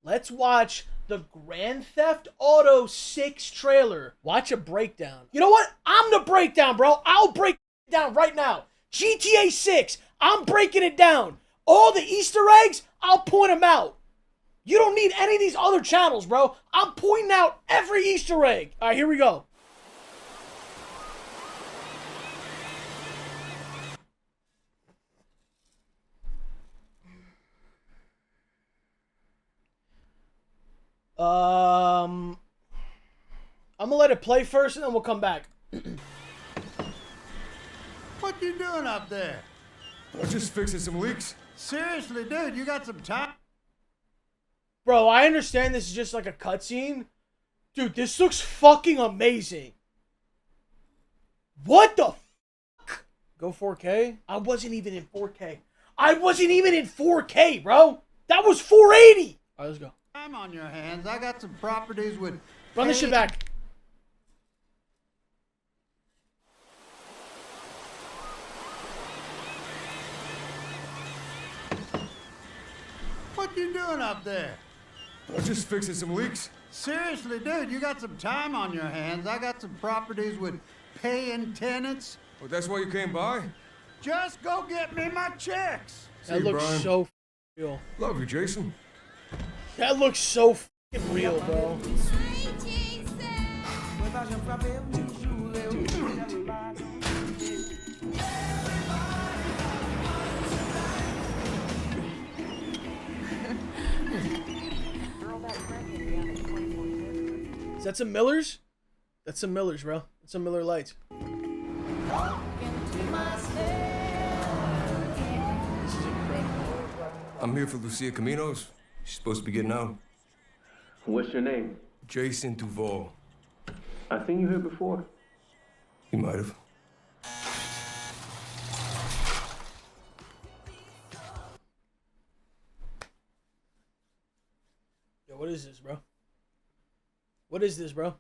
Let's watch the Grand Theft Auto 6 trailer. Watch a breakdown. You know what? I'm the breakdown, bro. I'll break it down right now. GTA 6, I'm breaking it down. All the Easter eggs, I'll point them out. You don't need any of these other channels, bro. I'm pointing out every Easter egg. All right, here we go. I'm gonna let it play first and then we'll come back. What you doing up there? I'm just fixing some leaks. Seriously, dude, you got some time? Bro, I understand this is just like a cutscene. Dude, this looks fucking amazing. What the fuck? Go 4K? I wasn't even in 4K. I wasn't even in 4K, bro. That was 480. All right, let's go. Time on your hands. I got some properties with... Run this shit back. What you doing up there? I'm just fixing some leaks. Seriously, dude, you got some time on your hands. I got some properties with paying tenants. Oh, that's why you came by? Just go get me my checks. That looks Brian. so real. Love you, Jason. That looks so fucking real, bro. Is that some Millers? That's some Millers, bro. That's some Miller Lights. This is incredible. I'm here for Lucia Caminos. She's supposed to be getting out. What's your name? Jason Duval. I seen you here before. You might have. Yo, what is this, bro? What is this, bro?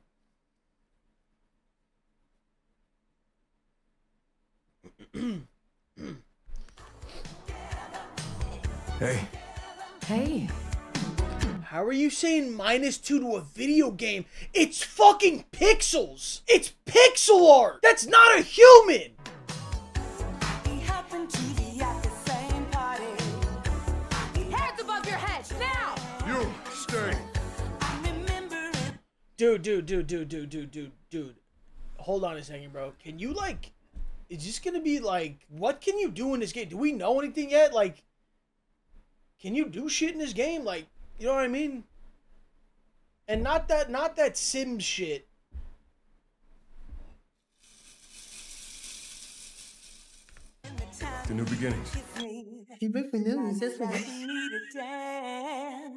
Hey. Hey. How are you saying -2 to a video game? It's fucking pixels! It's pixel art! That's not a human! We happened to be at the same party. Hands above your head, now! You, stay. I remember it. Dude. Hold on a second, bro. Can you, like... Is this gonna be, like... What can you do in this game? Do we know anything yet? Like... Can you do shit in this game? Like... You know what I mean? And not that sim shit. The new beginnings. You break me news, isn't it?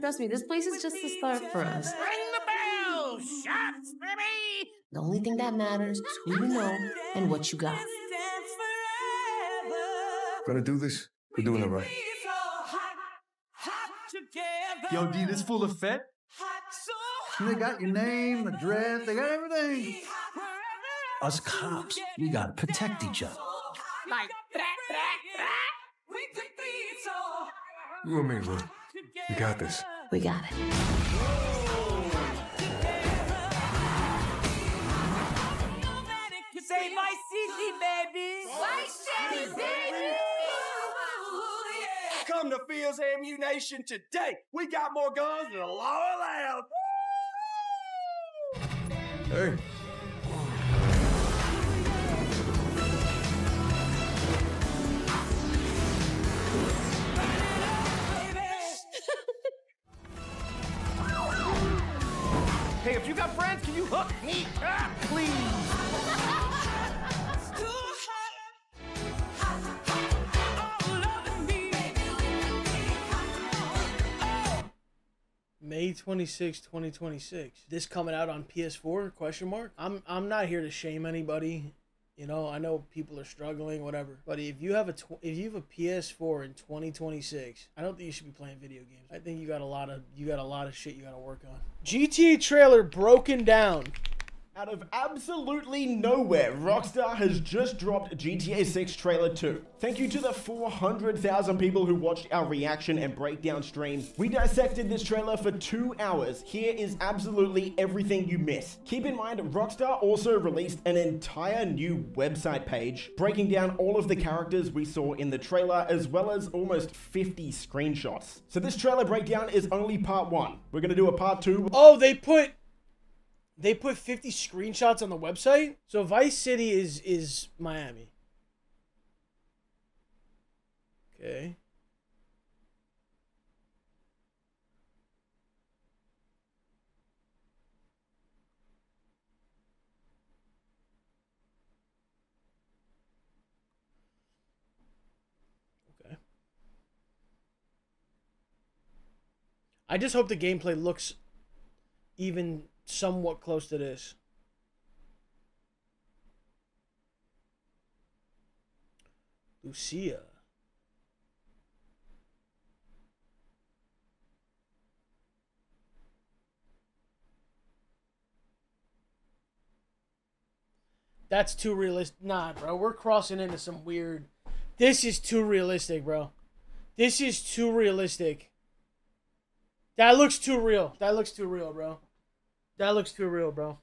Trust me, this place is just the start for us. Ring the bell! Shots, baby! The only thing that matters is who you know and what you got. Gonna do this? We're doing it right. Yo, D, this full of fet? They got your name, address, they got everything. Us cops, we gotta protect each other. Like, You and me, bro. We got this. We got it. say my city, baby! My city, baby! Come to Fields Ammunition today. We got more guns than the law allowed. Hey. Hey, if you got friends, can you hook me up, please? May 26, 2026. This coming out on PS4? Question mark. I'm not here to shame anybody. You know, I know people are struggling, whatever. But if you have a PS4 in 2026, I don't think you should be playing video games. I think you got a lot of shit you got to work on. GTA trailer broken down. Out of absolutely nowhere, Rockstar has just dropped GTA 6 Trailer 2. Thank you to the 400,000 people who watched our reaction and breakdown stream. We dissected this trailer for 2 hours. Here is absolutely everything you missed. Keep in mind, Rockstar also released an entire new website page, breaking down all of the characters we saw in the trailer, as well as almost 50 screenshots. So this trailer breakdown is only part 1. We're gonna do a part 2. Oh, they put 50 screenshots on the website? So Vice City is Miami. Okay. Okay. I just hope the gameplay looks even somewhat close to this. Lucia. That's too realistic. Nah, bro. We're crossing into some weird... This is too realistic, bro. This is too realistic. That looks too real. That looks too real, bro. That looks too real, bro.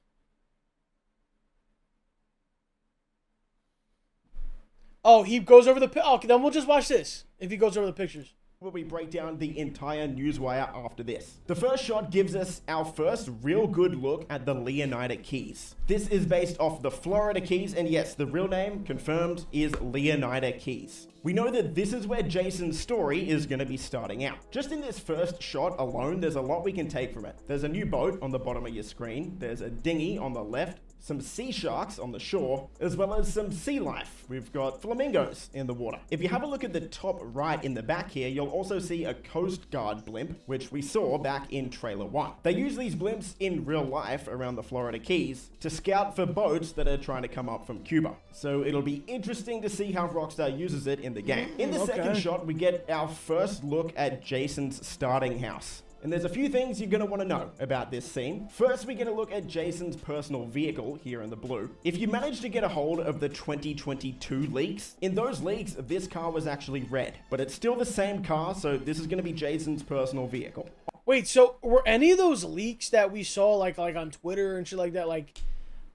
Oh, he goes over the... Okay, then we'll just watch this. If he goes over the pictures. Where we break down the entire newswire after this. The first shot gives us our first real good look at the Leonida Keys. This is based off the Florida Keys, and yes, the real name, confirmed, is Leonida Keys. We know that this is where Jason's story is going to be starting out. Just in this first shot alone, there's a lot we can take from it. There's a new boat on the bottom of your screen, there's a dinghy on the left, some sea sharks on the shore, as well as some sea life. We've got flamingos in the water. If you have a look at the top right in the back here, you'll also see a Coast Guard blimp, which we saw back in trailer 1. They use these blimps in real life around the Florida Keys to scout for boats that are trying to come up from Cuba. So it'll be interesting to see how Rockstar uses it in the game. In the second shot, we get our first look at Jason's starting house. And there's a few things you're going to want to know about this scene. First, we get a look at Jason's personal vehicle here in the blue. If you manage to get a hold of the 2022 leaks, in those leaks, this car was actually red. But it's still the same car, so this is going to be Jason's personal vehicle. Wait, so were any of those leaks that we saw like on Twitter and shit like that, like,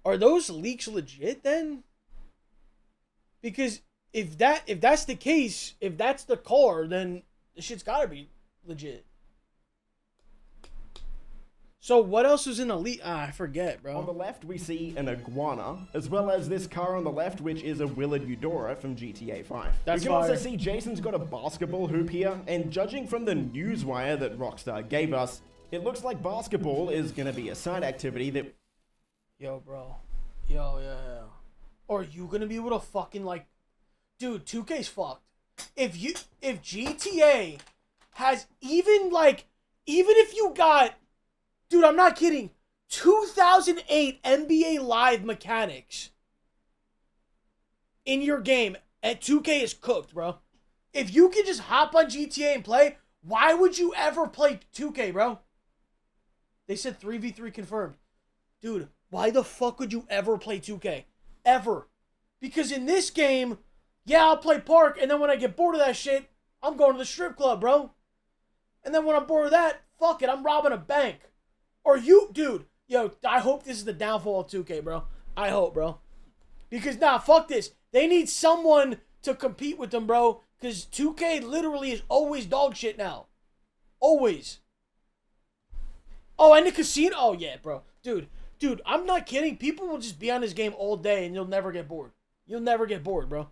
are those leaks legit then? Because if that's the case, if that's the car, then the shit's gotta be legit. So what else was in the leak? I forget, bro. On the left, we see an iguana, as well as this car on the left, which is a Willard Eudora from GTA 5. That's we can also fire. see Jason's got a basketball hoop here, and judging from the newswire that Rockstar gave us, it looks like basketball is going to be a side activity that... Yo, bro. Yo. Are you gonna be able to fucking, like... Dude, 2K's fucked. If GTA has even if you got... Dude, I'm not kidding. 2008 NBA Live mechanics in your game at 2K is cooked, bro. If you could just hop on GTA and play, why would you ever play 2K, bro? They said 3v3 confirmed. Dude, why the fuck would you ever play 2K? Ever. Because in this game, yeah, I'll play Park, and then when I get bored of that shit, I'm going to the strip club, bro. And then when I'm bored of that, fuck it, I'm robbing a bank. Or you, dude, yo, I hope this is the downfall of 2K, bro. I hope, bro. Because, nah, fuck this. They need someone to compete with them, bro. Because 2K literally is always dog shit now. Always. Oh, and the casino. Oh, yeah, bro. Dude, I'm not kidding. People will just be on this game all day and you'll never get bored. You'll never get bored, bro.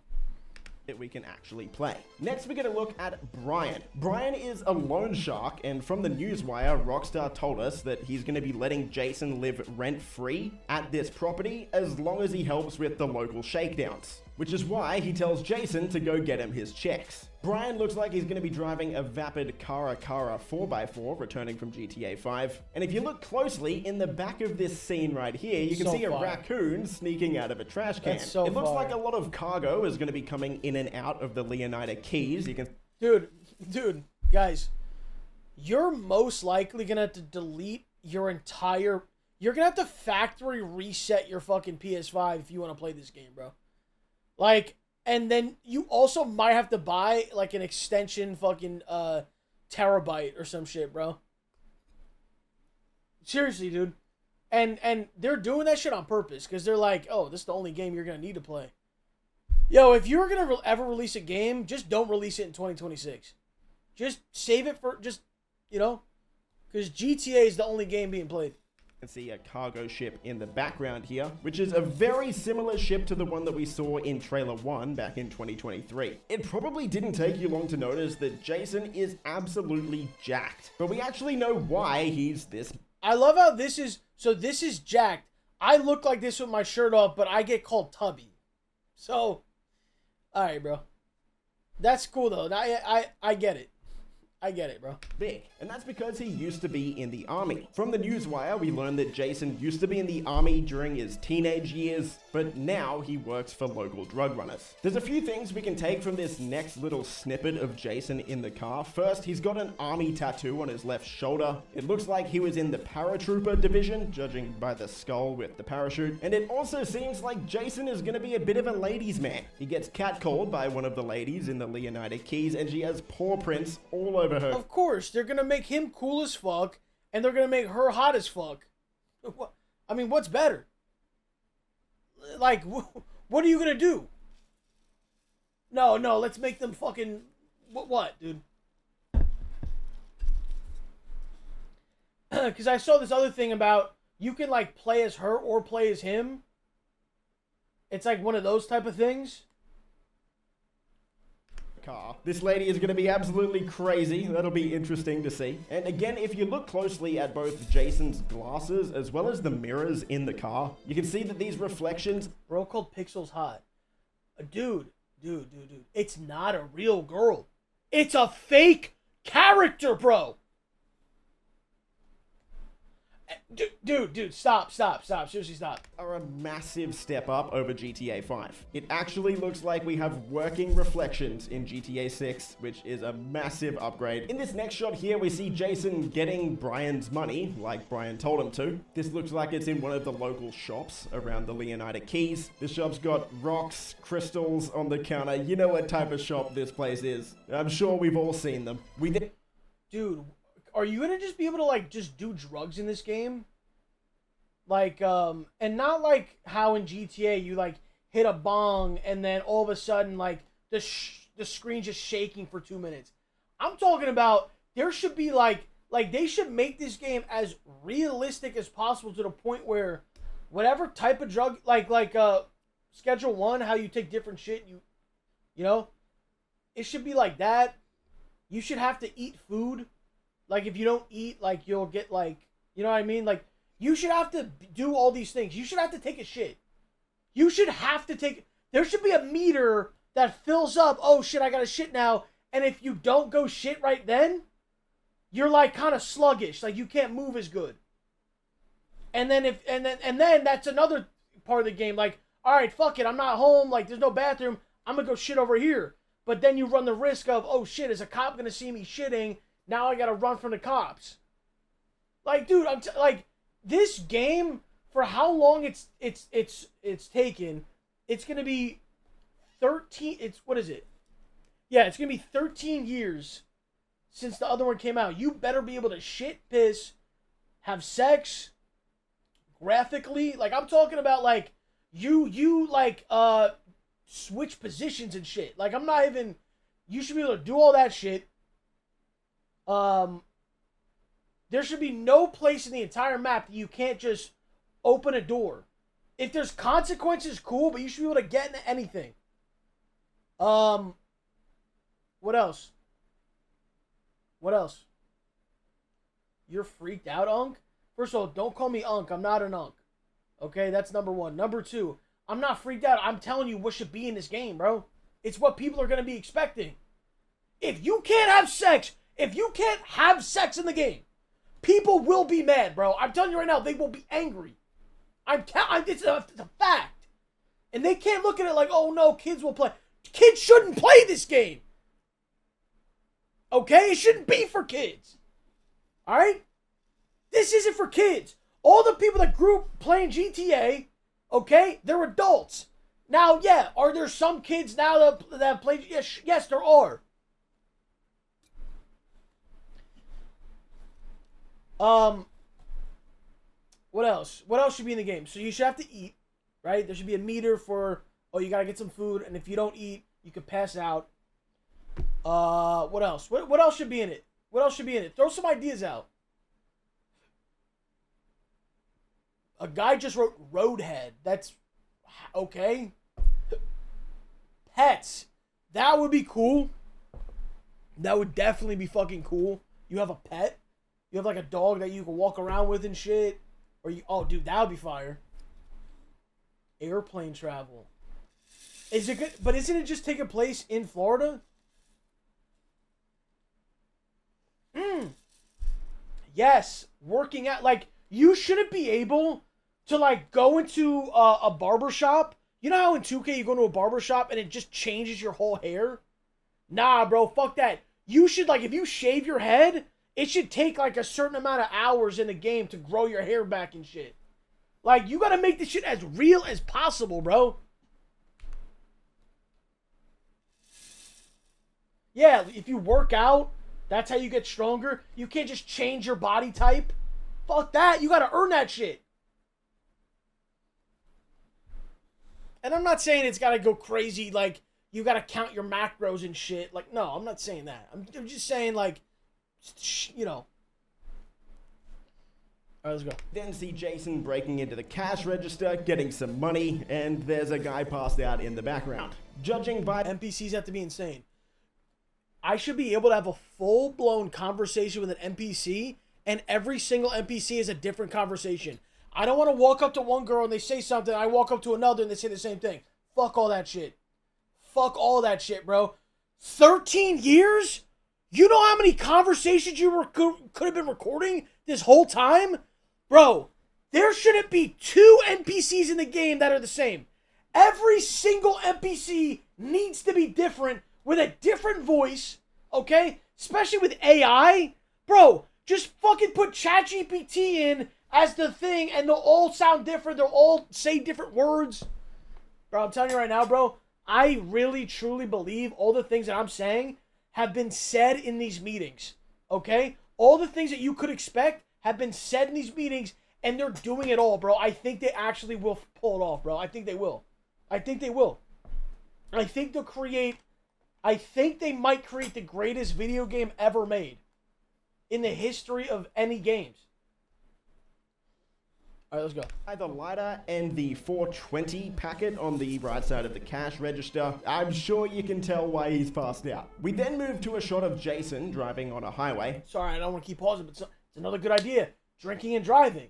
That we can actually play. Next, we get a look at Brian. Brian is a loan shark, and from the newswire, Rockstar told us that he's going to be letting Jason live rent-free at this property as long as he helps with the local shakedowns, which is why he tells Jason to go get him his checks. Brian looks like he's going to be driving a vapid Cara 4x4 returning from GTA 5. And if you look closely, in the back of this scene right here, you can see a raccoon sneaking out of a trash can. It looks like a lot of cargo is going to be coming in and out of the Leonida Keys. You can... Dude, guys, you're most likely going to have to delete your entire You're gonna have to factory reset your fucking PS5 if you want to play this game, bro. Like, and then you also might have to buy like an extension fucking terabyte or some shit, bro. Seriously, dude. And they're doing that shit on purpose because they're like, oh, this is the only game you're gonna need to play. Yo, if you're gonna ever release a game, just don't release it in 2026. Just save it for because GTA is the only game being played. You can see a cargo ship in the background here, which is a very similar ship to the one that we saw in trailer 1 back in 2023. It probably didn't take you long to notice that Jason is absolutely jacked, but we actually know why he's this. I love how this is jacked. I look like this with my shirt off, but I get called Tubby. So, alright, bro. That's cool, though. I get it. I get it, bro. Big. And that's because he used to be in the army. From the newswire, we learned that Jason used to be in the army during his teenage years, but now he works for local drug runners. There's a few things we can take from this next little snippet of Jason in the car. First, he's got an army tattoo on his left shoulder. It looks like he was in the paratrooper division, judging by the skull with the parachute. And it also seems like Jason is gonna be a bit of a ladies' man. He gets catcalled by one of the ladies in the Leonidas Keys, and she has paw prints all over her. Of course, they're gonna make him cool as fuck, and they're gonna make her hot as fuck. I mean, what's better? Like, what are you gonna do? No, let's make them fucking... What, dude? Because I saw this other thing about you can, like, play as her or play as him. It's like one of those type of things. Car. This lady is going to be absolutely crazy. That'll be interesting to see. And again, if you look closely at both Jason's glasses as well as the mirrors in the car, you can see that these reflections... Bro called Pixels hot. Dude. It's not a real girl. It's a fake character, bro. Dude, stop. Seriously, stop. Are a massive step up over GTA 5. It actually looks like we have working reflections in GTA 6, which is a massive upgrade. In this next shot here, we see Jason getting Brian's money, like Brian told him to. This looks like it's in one of the local shops around the Leonidas Keys. This shop's got rocks, crystals on the counter. You know what type of shop this place is. I'm sure we've all seen them. Dude, are you gonna just be able to, like, just do drugs in this game? Like, and not like how in GTA you, like, hit a bong and then all of a sudden, like, the screen's just shaking for 2 minutes. I'm talking about there should be, like they should make this game as realistic as possible to the point where whatever type of drug, like Schedule 1, how you take different shit, you know? It should be like that. You should have to eat food. Like, if you don't eat, like, you'll get, like, you know what I mean? Like, you should have to do all these things. You should have to take a shit. You should have to take... There should be a meter that fills up. Oh, shit, I got to shit now. And if you don't go shit right then, you're, like, kind of sluggish. Like, you can't move as good. And then then that's another part of the game. Like, all right, fuck it. I'm not home. Like, there's no bathroom. I'm going to go shit over here. But then you run the risk of, oh, shit, is a cop going to see me shitting? Now I gotta run from the cops. Like, dude, like, this game, for how long it's taken, it's gonna be 13. What is it? Yeah, it's gonna be 13 years since the other one came out. You better be able to shit, piss, have sex, graphically. Like, I'm talking about, like, you like switch positions and shit. Like, I'm not even. You should be able to do all that shit. There should be no place in the entire map that you can't just open a door. If there's consequences, cool, but you should be able to get into anything. What else? You're freaked out, Unk? First of all, don't call me Unk. I'm not an Unk. Okay, that's number one. Number two, I'm not freaked out. I'm telling you what should be in this game, bro. It's what people are going to be expecting. If you can't have sex in the game, people will be mad, bro. I'm telling you right now, they will be angry. It's a fact. And they can't look at it like, oh no, kids will play. Kids shouldn't play this game. Okay? It shouldn't be for kids. Alright? This isn't for kids. All the people that grew up playing GTA, okay, they're adults. Now, yeah, are there some kids now that have played? Yes, there are. What else? What else should be in the game? So you should have to eat, right? There should be a meter for, oh, you gotta get some food, and if you don't eat, you could pass out. What else? What else should be in it? What else should be in it? Throw some ideas out. A guy just wrote Roadhead. That's okay. Pets. That would be cool. That would definitely be fucking cool. You have a pet. You have like a dog that you can walk around with and shit. Or you, oh, dude, that would be fire. Airplane travel. Is it good? But isn't it just taking place in Florida? Yes, working out. Like, you shouldn't be able to like go into a barber shop. You know how in 2K you go to a barber shop and it just changes your whole hair? Nah, bro, fuck that. You should, like, if you shave your head, it should take like a certain amount of hours in the game to grow your hair back and shit. Like, you gotta make this shit as real as possible, bro. Yeah, if you work out, that's how you get stronger. You can't just change your body type. Fuck that. You gotta earn that shit. And I'm not saying it's gotta go crazy, like, you gotta count your macros and shit. Like, no, I'm not saying that. I'm just saying, like, you know. All right, let's go. Then see Jason breaking into the cash register, getting some money, and there's a guy passed out in the background. Judging by... NPCs have to be insane. I should be able to have a full-blown conversation with an NPC, and every single NPC is a different conversation. I don't want to walk up to one girl and they say something, I walk up to another and they say the same thing. Fuck all that shit. Fuck all that shit, bro. 13 years? You know how many conversations you could have been recording this whole time? Bro, there shouldn't be 2 NPCs in the game that are the same. Every single NPC needs to be different with a different voice, okay? Especially with AI. Bro, just fucking put ChatGPT in as the thing and they'll all sound different. They'll all say different words. Bro, I'm telling you right now, bro, I really, truly believe all the things that I'm saying have been said in these meetings, okay? All the things that you could expect have been said in these meetings, and they're doing it all, bro. I think they actually will pull it off, bro. I think they will. I think they will. I think they'll create... I think they might create the greatest video game ever made in the history of any games. All right, let's go. The lighter and the 420 packet on the right side of the cash register. I'm sure you can tell why he's passed out. We then move to a shot of Jason driving on a highway. Sorry, I don't want to keep pausing, but it's another good idea. Drinking and driving.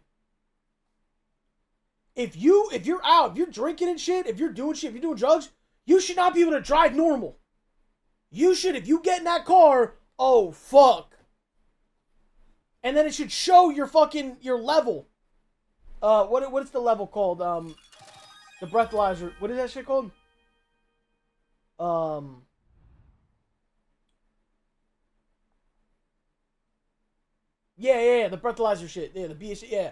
If you're out, if you're drinking and shit, if you're doing shit, if you're doing drugs, you should not be able to drive normal. You should, if you get in that car, oh, fuck. And then it should show your level. What is the level called? The breathalyzer. What is that shit called? Yeah, the breathalyzer shit. Yeah, the BS, yeah.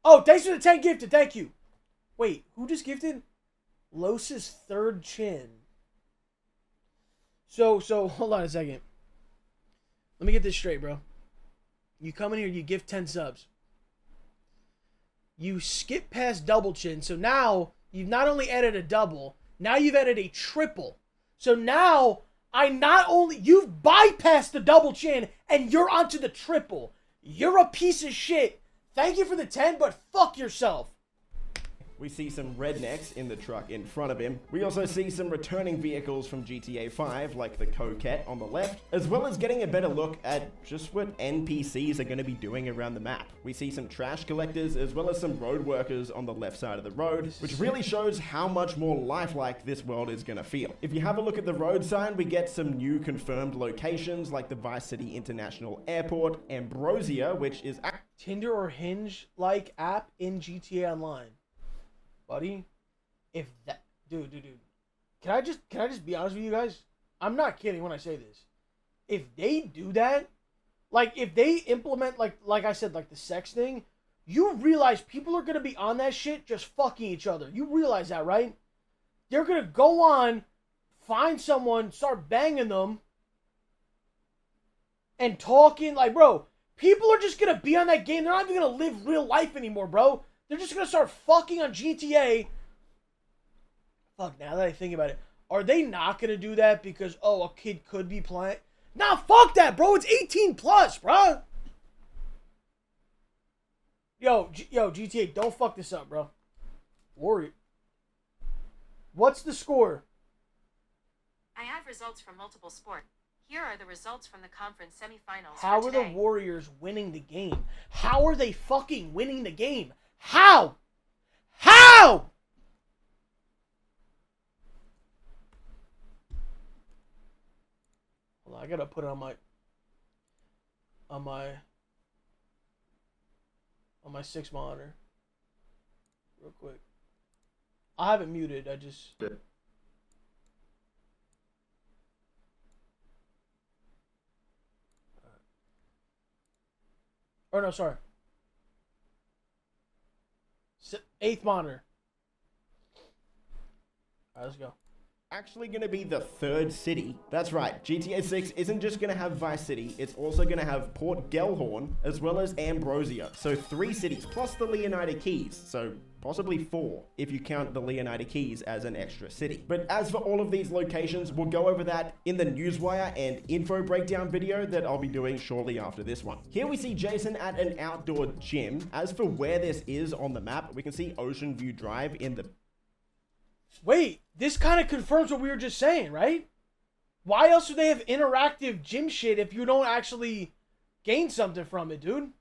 Oh, thanks for the 10 gifted, thank you. Wait, who just gifted? Los's third chin. So, hold on a second. Let me get this straight, bro. You come in here, you gift 10 subs. You skip past double chin, so now you've not only added a double, now you've added a triple. So now, you've bypassed the double chin, and you're onto the triple. You're a piece of shit. Thank you for the 10, but fuck yourself. We see some rednecks in the truck in front of him. We also see some returning vehicles from GTA 5, like the Coquette on the left, as well as getting a better look at just what NPCs are going to be doing around the map. We see some trash collectors, as well as some road workers on the left side of the road, which really shows how much more lifelike this world is going to feel. If you have a look at the road sign, we get some new confirmed locations, like the Vice City International Airport, Ambrosia, which is... Tinder or Hinge-like app in GTA Online. Buddy, if that... Dude. Can I just be honest with you guys? I'm not kidding when I say this. If they do that, like, if they implement, like I said, like the sex thing, You realize people are going to be on that shit just fucking each other. You realize that, right? They're going to go on, find someone, start banging them, and talking. Like, bro, people are just going to be on that game. They're not even going to live real life anymore, bro. They're just going to start fucking on GTA. Fuck, now that I think about it. Are they not going to do that because, oh, a kid could be playing? Nah, fuck that, bro. It's 18 plus, bro. Yo, GTA, don't fuck this up, bro. Warrior. What's the score? I have results from multiple sport. Here are the results from the conference semifinals. How are the Warriors winning the game? How are they fucking winning the game? How? How? Hold on, I gotta put it on my 6 monitor real quick. I have it muted. I just or no, sorry. 8th monitor. All right, let's go. Actually going to be the 3rd city. That's right, GTA 6 isn't just going to have Vice City, it's also going to have Port Gellhorn, as well as Ambrosia. So 3 cities, plus the Leonida Keys, so possibly 4, if you count the Leonida Keys as an extra city. But as for all of these locations, we'll go over that in the Newswire and info breakdown video that I'll be doing shortly after this one. Here we see Jason at an outdoor gym. As for where this is on the map, we can see Ocean View Drive in the... Wait, this kind of confirms what we were just saying, right? Why else would they have interactive gym shit if you don't actually gain something from it, dude?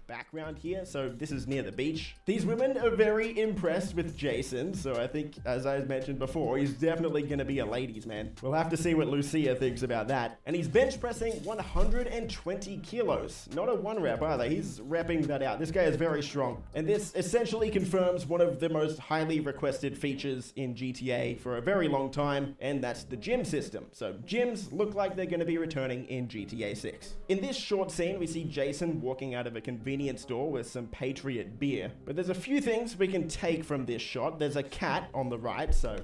Background here, so this is near the beach. These women are very impressed with Jason, so I think, as I mentioned before, he's definitely gonna be a ladies' man. We'll have to see what Lucia thinks about that. And he's bench pressing 120 kilos. Not a 1 rep either, he's repping that out. This guy is very strong. And this essentially confirms one of the most highly requested features in GTA for a very long time, and that's the gym system. So gyms look like they're gonna be returning in GTA 6. In this short scene, we see Jason walking out of a convenience store with some Patriot beer. But there's a few things we can take from this shot. There's a cat on the right, so...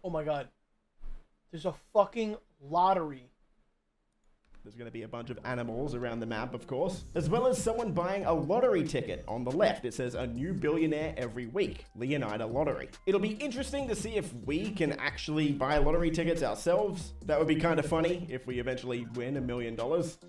Oh my god. There's a fucking lottery. There's going to be a bunch of animals around the map, of course, as well as someone buying a lottery ticket. On the left, it says a new billionaire every week, Leonida Lottery. It'll be interesting to see if we can actually buy lottery tickets ourselves. That would be kind of funny if we eventually win $1 million.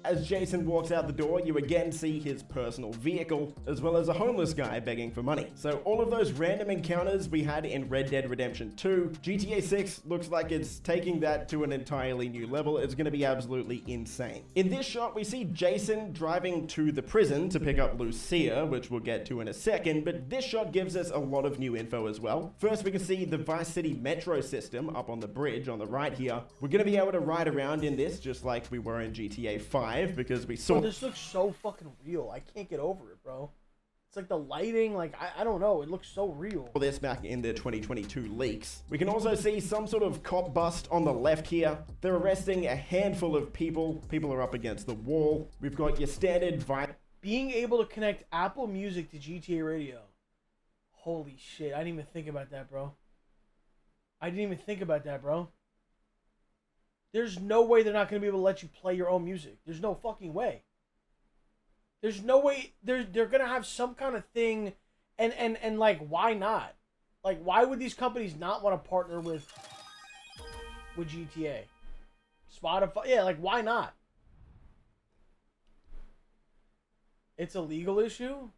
As Jason walks out the door, you again see his personal vehicle, as well as a homeless guy begging for money. So all of those random encounters we had in Red Dead Redemption 2, GTA 6 looks like it's taking that to an entirely new level. It's going to be absolutely insane. In this shot, we see Jason driving to the prison to pick up Lucia, which we'll get to in a second, but this shot gives us a lot of new info as well. First, we can see the Vice City metro system up on the bridge on the right here. We're going to be able to ride around in this just like we were in GTA 5 because we saw... Bro, this looks so fucking real. I can't get over it, bro. It's like the lighting, like, I don't know. It looks so real. This back in the 2022 leaks. We can also see some sort of cop bust on the left here. They're arresting a handful of people. People are up against the wall. We've got your standard vibe. Being able to connect Apple Music to GTA Radio. Holy shit. I didn't even think about that, bro. There's no way they're not going to be able to let you play your own music. There's no fucking way. There's no way they're gonna have some kind of thing, and like, why not? Like, why would these companies not want to partner with GTA? Spotify, yeah, like, why not? It's a legal issue.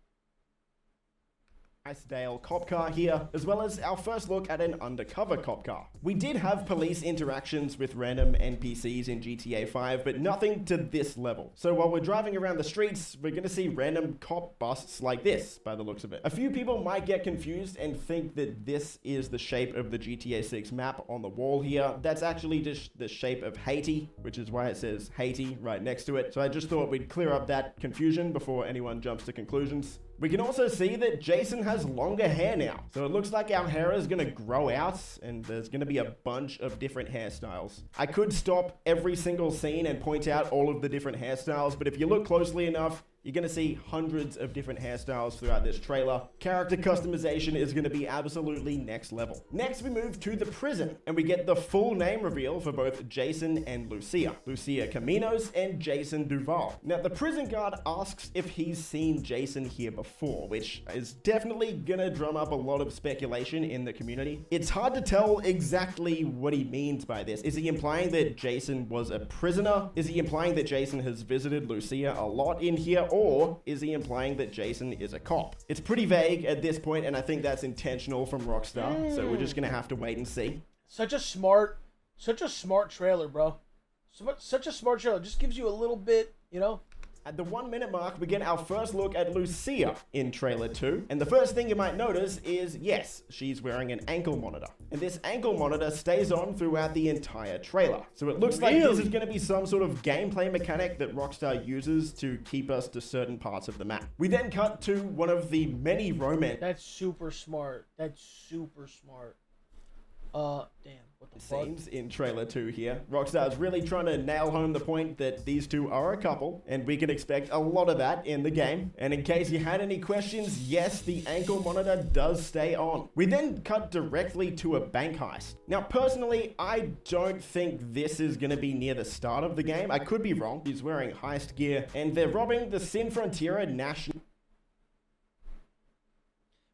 Dale cop car here, as well as our first look at an undercover cop car. We did have police interactions with random NPCs in GTA 5, but nothing to this level. So while we're driving around the streets, we're gonna see random cop busts like this, by the looks of it. A few people might get confused and think that this is the shape of the GTA 6 map on the wall here. That's actually just the shape of Haiti, which is why it says Haiti right next to it. So I just thought we'd clear up that confusion before anyone jumps to conclusions. We can also see that Jason has longer hair now. So it looks like our hair is gonna grow out and there's gonna be a bunch of different hairstyles. I could stop every single scene and point out all of the different hairstyles, but if you look closely enough, You're going to see hundreds of different hairstyles throughout this trailer. Character customization is going to be absolutely next level. Next, we move to the prison, and we get the full name reveal for both Jason and Lucia. Lucia Caminos and Jason Duval. Now, the prison guard asks if he's seen Jason here before, which is definitely going to drum up a lot of speculation in the community. It's hard to tell exactly what he means by this. Is he implying that Jason was a prisoner? Is he implying that Jason has visited Lucia a lot in here? Or is he implying that Jason is a cop? It's pretty vague at this point, and I think that's intentional from Rockstar, so we're just gonna have to wait and see. Such a smart trailer, bro. Such a smart trailer. Just gives you a little bit, you know? At the 1 minute mark, we get our first look at Lucia in trailer 2. And the first thing you might notice is, yes, she's wearing an ankle monitor. And this ankle monitor stays on throughout the entire trailer. So it looks like this is going to be some sort of gameplay mechanic that Rockstar uses to keep us to certain parts of the map. We then cut to one of the many romance. That's super smart. That's super smart. Damn. What the fuck? Scenes in trailer 2 here. Rockstar's really trying to nail home the point that these two are a couple, and we can expect a lot of that in the game. And in case you had any questions, yes, the ankle monitor does stay on. We then cut directly to a bank heist. Now, personally, I don't think this is going to be near the start of the game. I could be wrong. He's wearing heist gear, and they're robbing the Sin Frontiera National.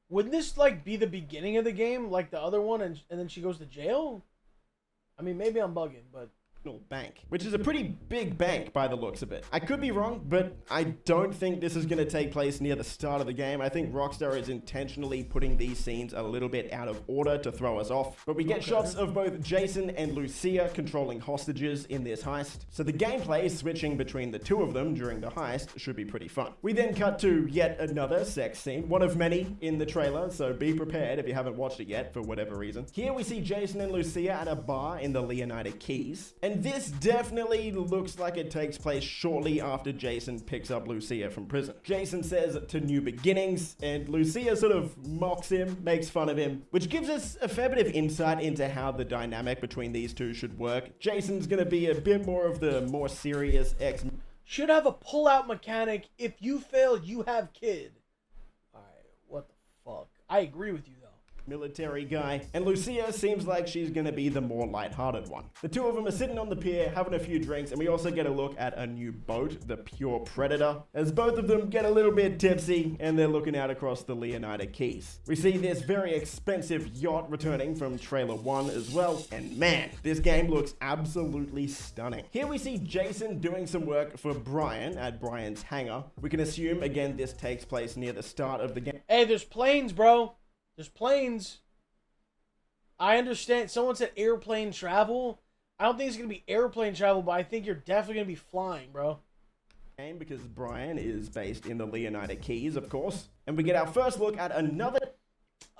Wouldn't this, like, be the beginning of the game, like the other one, and then she goes to jail? I mean, maybe I'm bugging, but... bank, which is a pretty big bank by the looks of it. I could be wrong, but I don't think this is going to take place near the start of the game. I think Rockstar is intentionally putting these scenes a little bit out of order to throw us off. But we get shots of both Jason and Lucia controlling hostages in this heist. So the gameplay switching between the two of them during the heist should be pretty fun. We then cut to yet another sex scene, one of many in the trailer, so be prepared if you haven't watched it yet for whatever reason. Here we see Jason and Lucia at a bar in the Leonida Keys, and this definitely looks like it takes place shortly after Jason picks up Lucia from prison. Jason says to new beginnings, and Lucia sort of mocks him, makes fun of him, which gives us a fair bit of insight into how the dynamic between these two should work. Jason's gonna be a bit more of the more serious ex. Should have a pull-out mechanic. If you fail, you have kid. Alright, what the fuck? I agree with you, though. Military guy, and Lucia seems like she's gonna be the more lighthearted one. The two of them are sitting on the pier having a few drinks, and we also get a look at a new boat, the Pure Predator, as both of them get a little bit tipsy and they're looking out across the Leonida Keys. We see this very expensive yacht returning from trailer 1 as well, and man, this game looks absolutely stunning. Here we see Jason doing some work for Brian at Brian's hangar. We can assume again this takes place near the start of the game. Hey, there's planes, bro. There's planes. I understand. Someone said airplane travel. I don't think it's going to be airplane travel, but I think you're definitely going to be flying, bro. Because Brian is based in the Leonida Keys, of course. And we get our first look at another...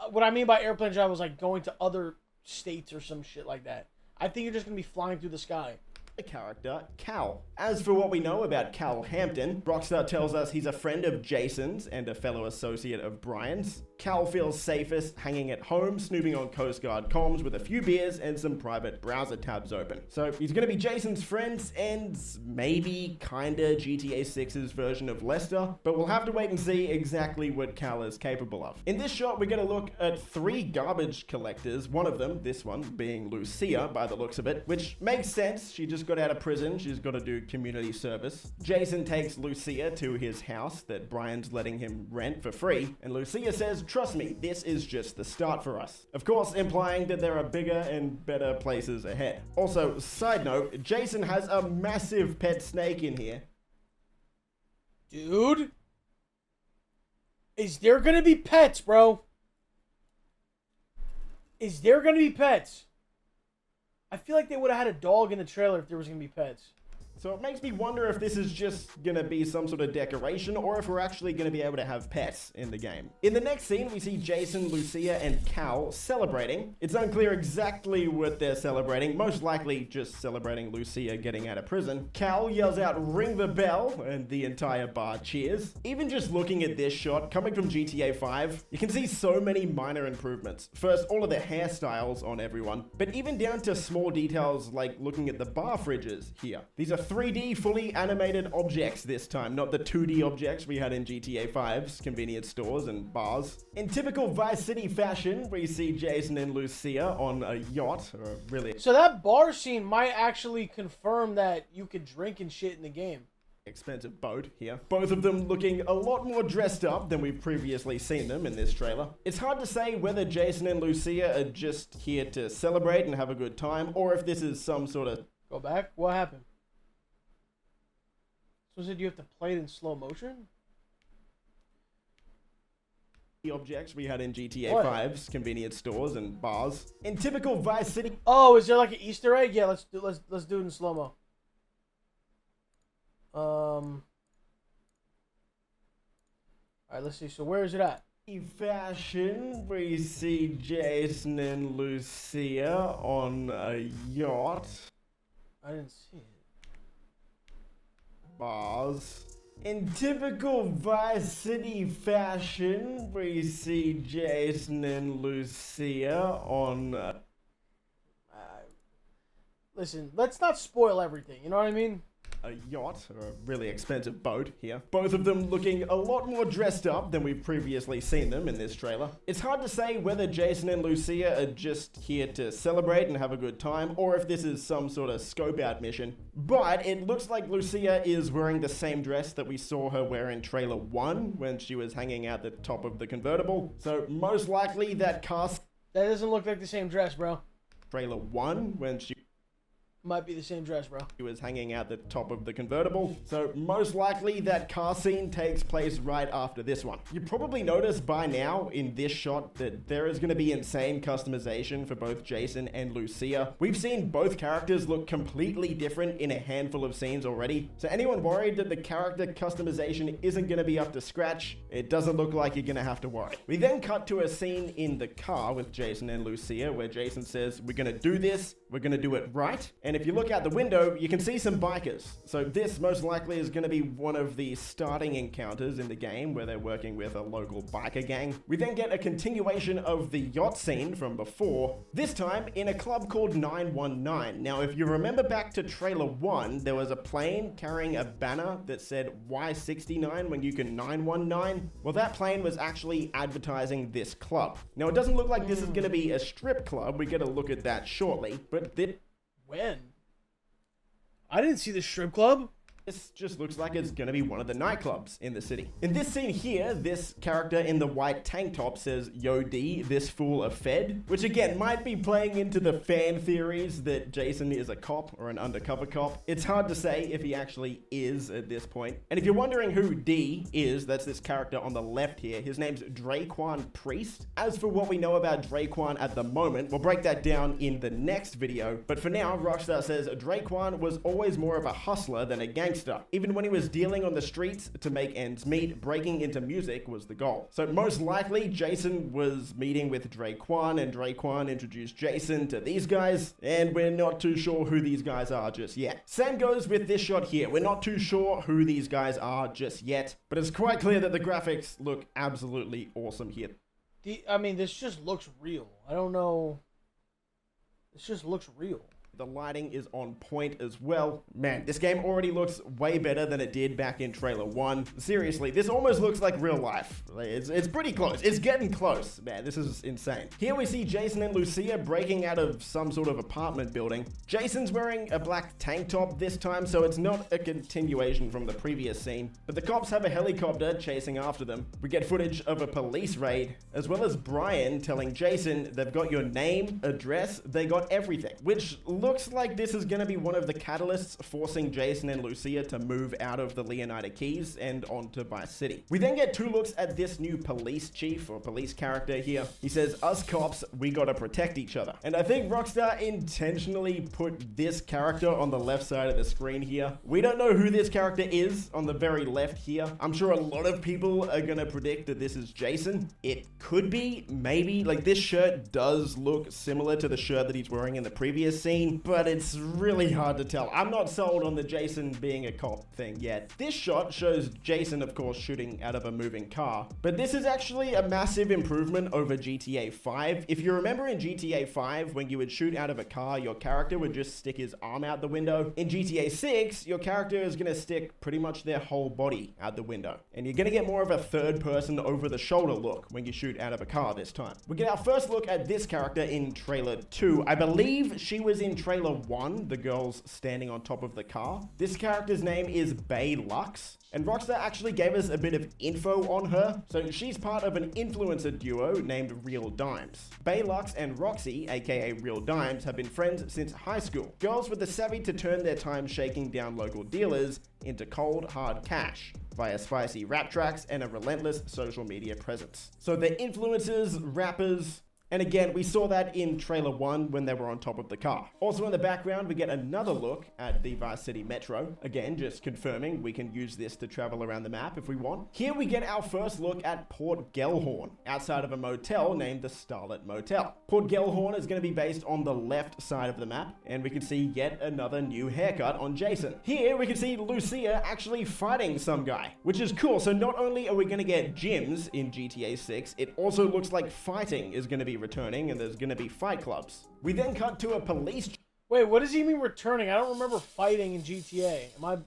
What I mean by airplane travel is like going to other states or some shit like that. I think you're just going to be flying through the sky. The character, Cal. As for what we know about Cal Hampton, Rockstar tells us he's a friend of Jason's and a fellow associate of Brian's. Cal feels safest hanging at home, snooping on Coast Guard comms with a few beers and some private browser tabs open. So he's gonna be Jason's friend and maybe kinda GTA 6's version of Lester, but we'll have to wait and see exactly what Cal is capable of. In this shot, we get a look at 3 garbage collectors, one of them, this one, being Lucia by the looks of it, which makes sense. She just got out of prison, she's got to do community service. Jason takes Lucia to his house that Brian's letting him rent for free, and Lucia says, "Trust me, this is just the start for us." Of course, implying that there are bigger and better places ahead. Also, side note, Jason has a massive pet snake in here. Dude, is there gonna be pets, bro? Is there gonna be pets? I feel like they would have had a dog in the trailer if there was gonna be pets. So it makes me wonder if this is just gonna be some sort of decoration or if we're actually gonna be able to have pets in the game. In the next scene, we see Jason, Lucia, and Cal celebrating. It's unclear exactly what they're celebrating, most likely just celebrating Lucia getting out of prison. Cal yells out, "Ring the bell," and the entire bar cheers. Even just looking at this shot, coming from GTA 5, you can see so many minor improvements. First, all of the hairstyles on everyone, but even down to small details like looking at the bar fridges here. These are 3D fully animated objects this time, not the 2D objects we had in GTA 5's convenience stores and bars. In typical Vice City fashion, we see Jason and Lucia on a yacht, or really So that bar scene might actually confirm that you could drink and shit in the game. expensive boat here. Both of them looking a lot more dressed up than we've previously seen them in this trailer. It's hard to say whether Jason and Lucia are just here to celebrate and have a good time, or if this is some sort of... Go back? What happened? So is it you have to play it in slow motion? objects we had in GTA What? 5's convenience stores and bars. In typical Vice City... Oh, is there like an Easter egg? Yeah, let's do it in slow-mo. Alright, let's see. So where is it at? fashion, we see Jason and Lucia on a yacht. I didn't see it. Bars. In typical Vice City fashion, we see Jason and Lucia on Listen, let's not spoil everything, you know what I mean? a yacht, or a really expensive boat here. Both of them looking a lot more dressed up than we've previously seen them in this trailer. It's hard to say whether Jason and Lucia are just here to celebrate and have a good time, or if this is some sort of scope out mission. But it looks like Lucia is wearing the same dress that we saw her wear in trailer 1 when she was hanging out the top of the convertible. So most likely that cast... That doesn't look like the same dress, bro. Trailer 1 when she... Might be the same dress, bro. He was hanging out the top of the convertible. So most likely that car scene takes place right after this one. You probably noticed by now in this shot that there is going to be insane customization for both Jason and Lucia. We've seen both characters look completely different in a handful of scenes already. So anyone worried that the character customization isn't going to be up to scratch, it doesn't look like you're going to have to worry. We then cut to a scene in the car with Jason and Lucia where Jason says, "We're going to do this. We're going to do it right." And if you look out the window, you can see some bikers. So this most likely is going to be one of the starting encounters in the game where they're working with a local biker gang. We then get a continuation of the yacht scene from before, this time in a club called 919. Now, if you remember back to trailer 1, there was a plane carrying a banner that said Y69 when you can 919. Well, that plane was actually advertising this club. Now, it doesn't look like this is going to be a strip club. We get a look at that shortly, but When? I didn't see the strip club. this just looks like it's gonna be one of the nightclubs in the city. In this scene here, this character in the white tank top says, "Yo D, this fool a Fed," which again might be playing into the fan theories that Jason is a cop or an undercover cop. It's hard to say if he actually is at this point. And if you're wondering who D is, that's this character on the left here. His name's Draquan Priest. As for what we know about Draquan at the moment, we'll break that down in the next video. But for now, Rockstar says Draquan was always more of a hustler than a gangster. Even when he was dealing on the streets to make ends meet, breaking into music was the goal. So most likely, Jason was meeting with Draquan, and Draquan introduced Jason to these guys, and we're not too sure who these guys are just yet. Same goes with this shot here. We're not too sure who these guys are just yet, but it's quite clear that the graphics look absolutely awesome here. I mean, this just looks real. I don't know. This just looks real. The lighting is on point as well. Man, this game already looks way better than it did back in trailer 1. Seriously, this almost looks like real life. It's pretty close. It's getting close. Man, this is insane. Here we see Jason and Lucia breaking out of some sort of apartment building. Jason's wearing a black tank top this time, so it's not a continuation from the previous scene. But the cops have a helicopter chasing after them. We get footage of a police raid, as well as Brian telling Jason they've got your name, address, they got everything, which looks like this is going to be one of the catalysts forcing Jason and Lucia to move out of the Leonida Keys and onto Vice City. We then get 2 looks at this new police chief or police character here. He says, "Us cops, we gotta protect each other." And I think Rockstar intentionally put this character on the left side of the screen here. We don't know who this character is on the very left here. I'm sure a lot of people are gonna predict that this is Jason. It could be, maybe. Like, this shirt does look similar to the shirt that he's wearing in the previous scene. maybe, but it's really hard to tell. I'm not sold on the Jason being a cop thing yet. This shot shows Jason, of course, shooting out of a moving car, but this is actually a massive improvement over GTA 5. If you remember in GTA 5, when you would shoot out of a car, your character would just stick his arm out the window. In GTA 6, your character is going to stick pretty much their whole body out the window, and you're going to get more of a third person over the shoulder look when you shoot out of a car this time. We get our first look at this character in trailer 2. I believe she was in trailer 1, the girl's standing on top of the car. This character's name is Bay Lux, and Rockstar actually gave us a bit of info on her. So she's part of an influencer duo named Real Dimes. Bay Lux and Roxy, aka Real Dimes, have been friends since high school. Girls with the savvy to turn their time shaking down local dealers into cold, hard cash via spicy rap tracks and a relentless social media presence. So they're influencers, rappers, and again, we saw that in trailer 1 when they were on top of the car. Also in the background, we get another look at the Vice City Metro. Again, just confirming we can use this to travel around the map if we want. Here we get our first look at Port Gellhorn, outside of a motel named the Starlet Motel. Port Gellhorn is going to be based on the left side of the map, and we can see yet another new haircut on Jason. Here we can see Lucia actually fighting some guy, which is cool. So not only are we going to get gyms in GTA 6, it also looks like fighting is going to be returning, and there's going to be fight clubs. We then cut to a police... Wait, what does he mean returning? I don't remember fighting in GTA. Am I...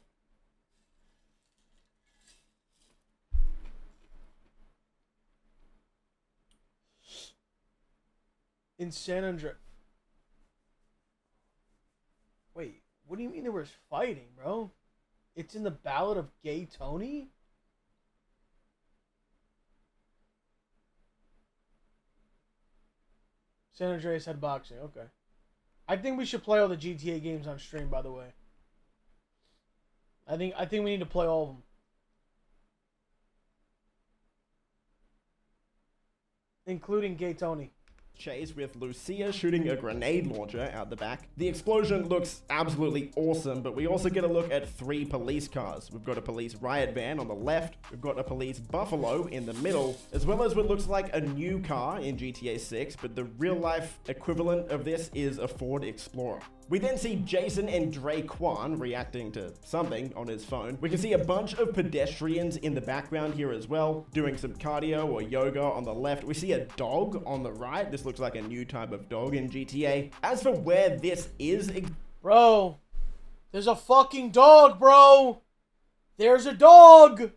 In San Andreas... Wait, what do you mean there was fighting, bro? It's in the Ballad of Gay Tony? San Andreas had boxing, okay. I think we should play all the GTA games on stream, by the way. I think we need to play all of them. Including Gay Tony. Chase with Lucia shooting a grenade launcher out the back. The explosion looks absolutely awesome, but we also get a look at 3 police cars. We've got a police riot van on the left, we've got a police Buffalo in the middle, as well as what looks like a new car in GTA 6, but the real life equivalent of this is a Ford Explorer. We then see Jason and Draquan reacting to something on his phone. We can see a bunch of pedestrians in the background here as well, doing some cardio or yoga on the left. We see a dog on the right. This looks like a new type of dog in GTA. As for where this is... Bro, there's a fucking dog, bro! There's a dog!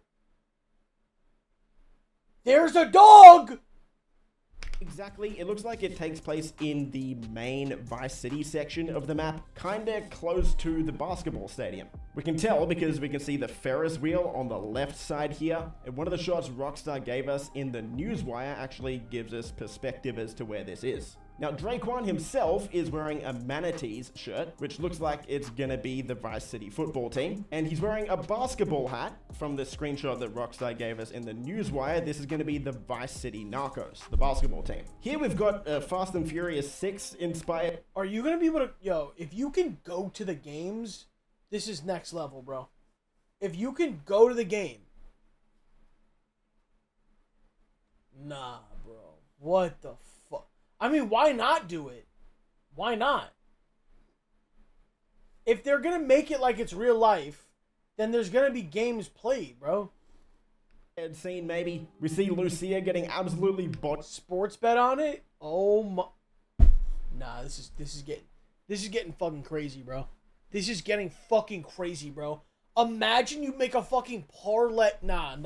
There's a dog! Exactly, it looks like it takes place in the main Vice City section of the map, kinda close to the basketball stadium. We can tell because we can see the Ferris wheel on the left side here, and one of the shots Rockstar gave us in the newswire actually gives us perspective as to where this is. Now, Draquan himself is wearing a Manatees shirt, which looks like it's gonna be the Vice City football team. And he's wearing a basketball hat from the screenshot that Rockstar gave us in the newswire. This is gonna be the Vice City Narcos, the basketball team. Here we've got Fast and Furious 6 inspired. Are you gonna be able to... Yo, if you can go to the games, this is next level, bro. If you can go to the game... Nah, bro. What the fuck? I mean, why not do it? Why not? If they're gonna make it like it's real life, then there's gonna be games played, bro. And scene maybe. We see Lucia getting absolutely sports bet on it? Oh my... Nah, this is getting fucking crazy, bro. This is getting fucking crazy, bro. Imagine you make a fucking parlay... Nah,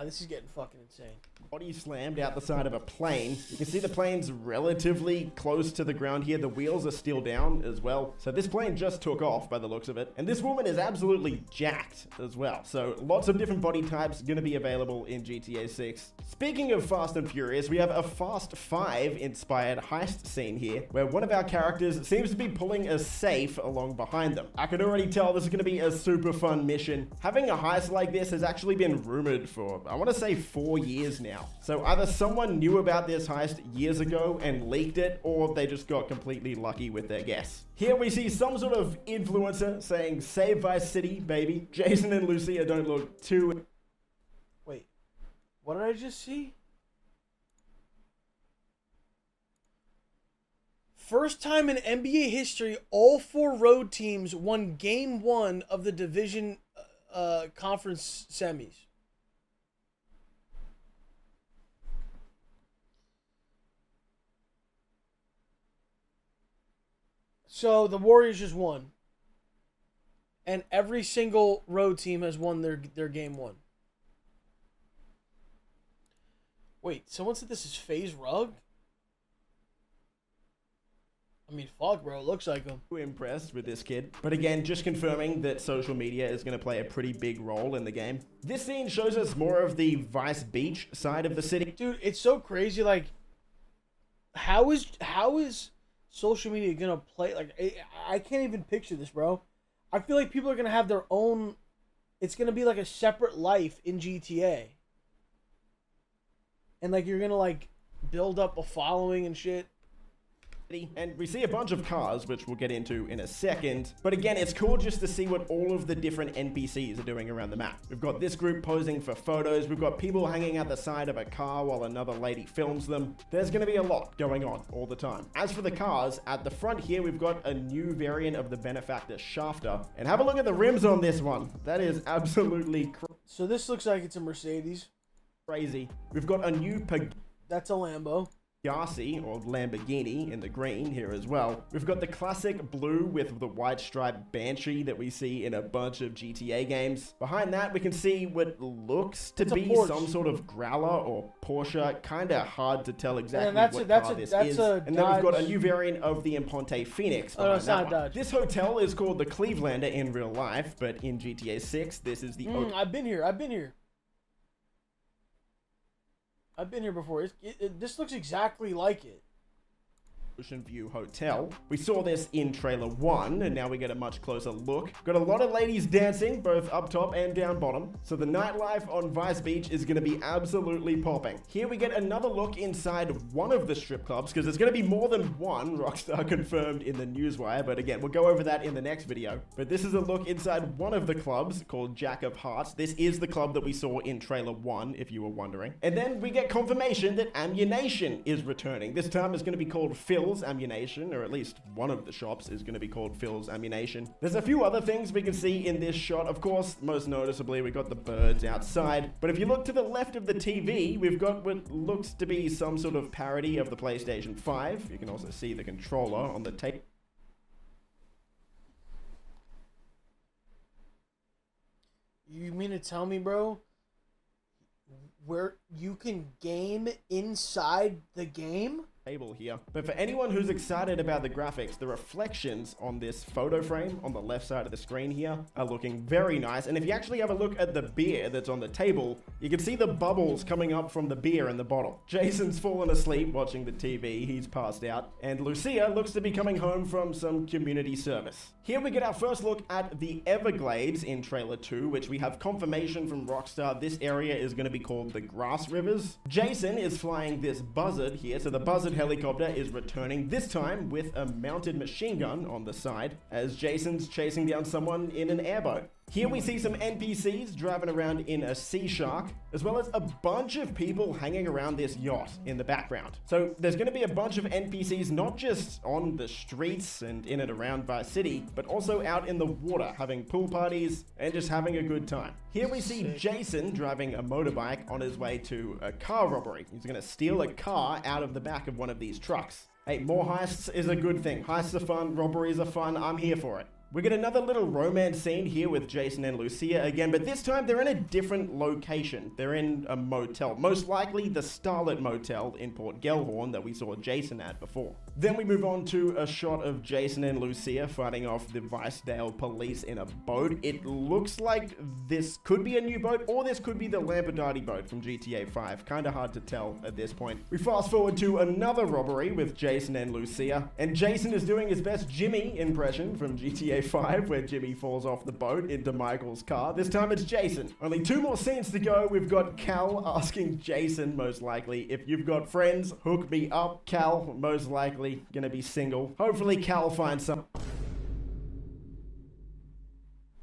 this is getting fucking insane. Body slammed out the side of a plane. You can see the plane's relatively close to the ground here. The wheels are still down as well. So this plane just took off by the looks of it. And this woman is absolutely jacked as well. So lots of different body types going to be available in GTA 6. Speaking of Fast and Furious, we have a Fast 5 inspired heist scene here, where one of our characters seems to be pulling a safe along behind them. I can already tell this is going to be a super fun mission. Having a heist like this has actually been rumored for, I want to say, 4 years now. So either someone knew about this heist years ago and leaked it, or they just got completely lucky with their guess. Here we see some sort of influencer saying, "Save Vice City, baby." Jason and Lucia don't look too... Wait, what did I just see? First time in NBA history, all 4 road teams won Game 1 of the division conference semis. So the Warriors just won. And every single road team has won their Game 1. Wait, someone said this is FaZe Rug? I mean, fuck, bro. It looks like him. Impressed with this kid. But again, just confirming that social media is going to play a pretty big role in the game. This scene shows us more of the Vice Beach side of the city. Dude, it's so crazy. Like, how is social media going to play? Like, I can't even picture this, bro. I feel like people are going to have their own... It's going to be like a separate life in GTA. And, like, you're going to, like, build up a following and shit. And we see a bunch of cars, which we'll get into in a second. But again, it's cool just to see what all of the different NPCs are doing around the map. We've got this group posing for photos. We've got people hanging out the side of a car while another lady films them. There's going to be a lot going on all the time. As for the cars, at the front here, we've got a new variant of the Benefactor Shafter. And have a look at the rims on this one. That is absolutely So this looks like it's a Mercedes. Crazy. We've got a new That's a Lambo. Yassi, or Lamborghini, in the green here as well. We've got the classic blue with the white striped Banshee that we see in a bunch of GTA games. Behind that, we can see what looks to be some sort of Growler or Porsche. Kinda hard to tell exactly what car this is. And then we've got a new variant of the Imponte Phoenix. Oh, no, it's not Dodge. This hotel is called the Clevelander in real life, but in GTA 6, this is the... I've been here. I've been here before. This looks exactly like it. Ocean View Hotel. We saw this in trailer 1, and now we get a much closer look. Got a lot of ladies dancing, both up top and down bottom. So the nightlife on Vice Beach is going to be absolutely popping. Here we get another look inside one of the strip clubs, because there's going to be more than one, Rockstar confirmed in the newswire, but again, we'll go over that in the next video. But this is a look inside one of the clubs called Jack of Hearts. This is the club that we saw in trailer 1, if you were wondering. And then we get confirmation that Ammunition is returning. This time it's going to be called Phil's Ammunition, or at least one of the shops is going to be called Phil's Ammunition. There's a few other things we can see in this shot. Of course, most noticeably, we've got the birds outside. But if you look to the left of the TV, we've got what looks to be some sort of parody of the PlayStation 5. You can also see the controller on the tape. You mean to tell me, bro, where you can game inside the game? Table here. But for anyone who's excited about the graphics, the reflections on this photo frame on the left side of the screen here are looking very nice. And if you actually have a look at the beer that's on the table, you can see the bubbles coming up from the beer in the bottle. Jason's fallen asleep watching the TV. He's passed out. And Lucia looks to be coming home from some community service. Here we get our first look at the Everglades in trailer 2, which we have confirmation from Rockstar. This area is going to be called the Grass Rivers. Jason is flying this Buzzard here. So the Buzzard helicopter is returning, this time with a mounted machine gun on the side, as Jason's chasing down someone in an airboat. Here we see some NPCs driving around in a Sea Shark, as well as a bunch of people hanging around this yacht in the background. So there's going to be a bunch of NPCs not just on the streets and in and around Vice City, but also out in the water, having pool parties and just having a good time. Here we see Jason driving a motorbike on his way to a car robbery. He's going to steal a car out of the back of one of these trucks. Hey, more heists is a good thing. Heists are fun, robberies are fun, I'm here for it. We get another little romance scene here with Jason and Lucia again, but this time they're in a different location. They're in a motel, most likely the Starlet Motel in Port Gellhorn that we saw Jason at before. Then we move on to a shot of Jason and Lucia fighting off the Vicedale police in a boat. It looks like this could be a new boat, or this could be the Lampadati boat from GTA 5. Kinda hard to tell at this point. We fast forward to another robbery with Jason and Lucia, and Jason is doing his best Jimmy impression from GTA 5, where Jimmy falls off the boat into Michael's car. This time it's Jason. Only 2 more scenes to go. We've got Cal asking Jason, most likely, if you've got friends, hook me up. Cal, most likely, gonna be single. Hopefully Cal finds some...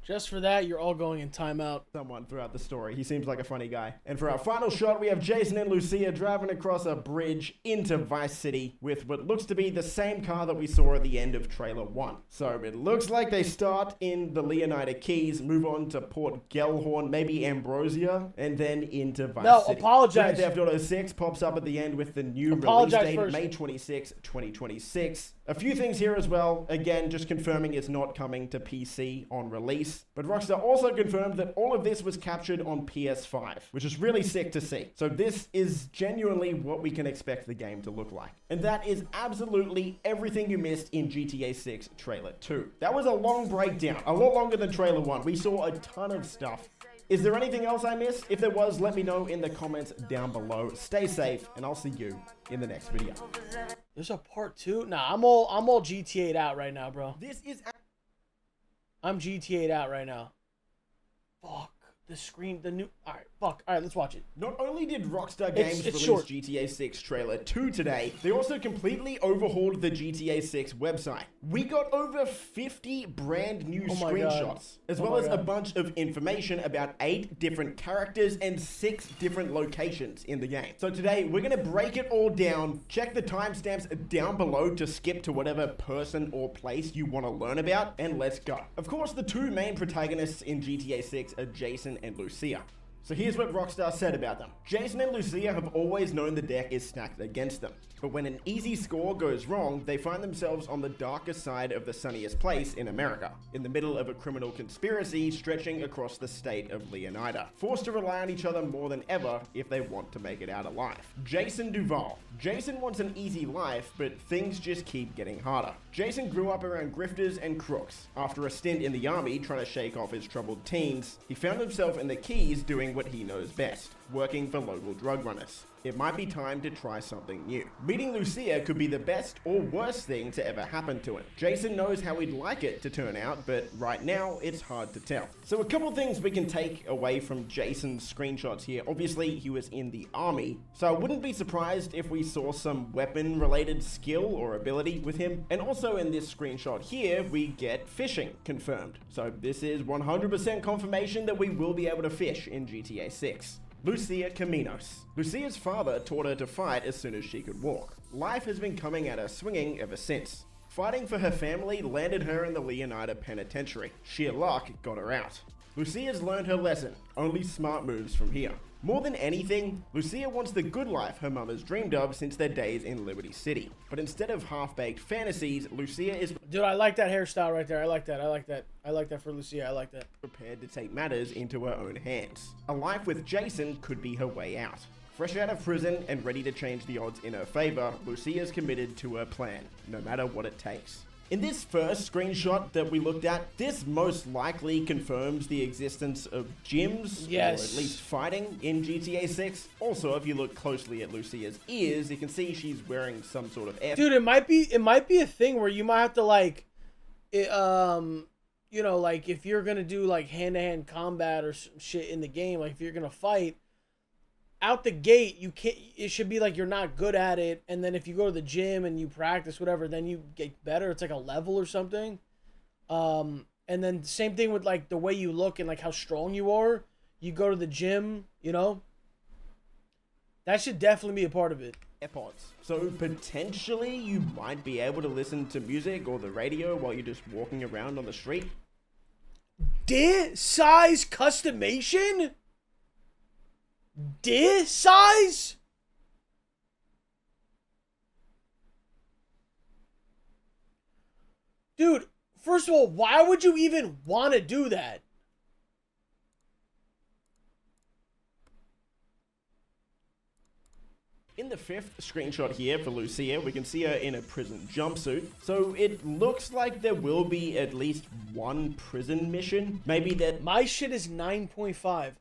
Just for that, you're all going in timeout. Someone throughout the story. He seems like a funny guy. And for our final shot, we have Jason and Lucia driving across a bridge into Vice City with what looks to be the same car that we saw at the end of trailer 1. So it looks like they start in the Leonida Keys, move on to Port Gellhorn, maybe Ambrosia, and then into Vice City. Apologize. Grand Theft Auto 6 pops up at the end with the new release date, May 26, 2026. A few things here as well. Again, just confirming it's not coming to PC on release. But Rockstar also confirmed that all of this was captured on PS5, which is really sick to see. So this is genuinely what we can expect the game to look like. And that is absolutely everything you missed in GTA 6 Trailer 2. That was a long breakdown, a lot longer than Trailer 1. We saw a ton of stuff. Is there anything else I missed? If there was, let me know in the comments down below. Stay safe, and I'll see you in the next video. There's a part 2? Nah, I'm all GTA'd out right now, bro. I'm GTA'd out right now. Fuck. The screen, the new... Alright, fuck. Alright, let's watch it. Not only did Rockstar Games release short. GTA 6 Trailer 2 today, they also completely overhauled the GTA 6 website. We got over 50 brand new screenshots, as well as a bunch of information about 8 different characters and 6 different locations in the game. So today, we're going to break it all down, check the timestamps down below to skip to whatever person or place you want to learn about, and let's go. Of course, the 2 main protagonists in GTA 6 are Jason and Lucia. So here's what Rockstar said about them. Jason and Lucia have always known the deck is stacked against them. But when an easy score goes wrong, they find themselves on the darkest side of the sunniest place in America, in the middle of a criminal conspiracy stretching across the state of Leonida, forced to rely on each other more than ever if they want to make it out alive. Jason Duval. Jason wants an easy life, but things just keep getting harder. Jason grew up around grifters and crooks. After a stint in the army trying to shake off his troubled teens, he found himself in the Keys doing what he knows best, working for local drug runners. It might be time to try something new. Meeting Lucia could be the best or worst thing to ever happen to him. Jason knows how he'd like it to turn out, but right now, it's hard to tell. So a couple things we can take away from Jason's screenshots here. Obviously, he was in the army, so I wouldn't be surprised if we saw some weapon-related skill or ability with him. And also in this screenshot here, we get fishing confirmed. So this is 100% confirmation that we will be able to fish in GTA 6. Lucia Caminos. Lucia's father taught her to fight as soon as she could walk. Life has been coming at her swinging ever since. Fighting for her family landed her in the Leonida Penitentiary. Sheer luck got her out. Lucia's learned her lesson. Only smart moves from here. More than anything, Lucia wants the good life her mum has dreamed of since their days in Liberty City. But instead of half-baked fantasies, Lucia is... Dude, I like that hairstyle right there. I like that. I like that. I like that for Lucia. I like that. ...prepared to take matters into her own hands. A life with Jason could be her way out. Fresh out of prison and ready to change the odds in her favor, Lucia's committed to her plan, no matter what it takes. In this first screenshot that we looked at, this most likely confirms the existence of gyms, or at least fighting, in GTA 6. Also, if you look closely at Lucia's ears, you can see she's wearing some sort of Dude, it might be a thing where you might have to like, you know, like if you're gonna do like hand-to-hand combat or some shit in the game, like if you're gonna fight, out the gate, you can't. It should be like you're not good at it, and then if you go to the gym and you practice whatever, then you get better. It's like a level or something. And then same thing with like the way you look and like how strong you are. You go to the gym, you know. That should definitely be a part of it. AirPods. So potentially you might be able to listen to music or the radio while you're just walking around on the street. This size customation? This size? Dude, first of all, why would you even want to do that? In the fifth screenshot here for Lucia, we can see her in a prison jumpsuit. So it looks like there will be at least one prison mission. Maybe that... My shit is 9.5.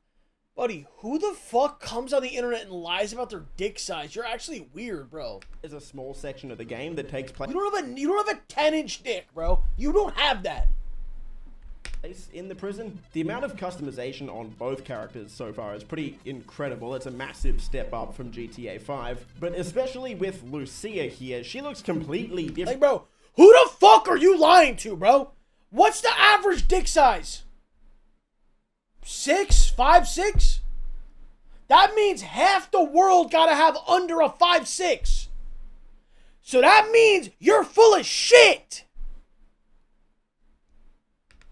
Buddy, who the fuck comes on the internet and lies about their dick size? You're actually weird, bro. There's a small section of the game that takes place... You don't have a 10-inch dick, bro. You don't have that. In the prison. The amount of customization on both characters so far is pretty incredible. It's a massive step up from GTA 5. But especially with Lucia here, she looks completely different. Like, bro, who the fuck are you lying to, bro? What's the average dick size? 6, 5'6"? That means half the world gotta have under a 5'6". So that means you're full of shit.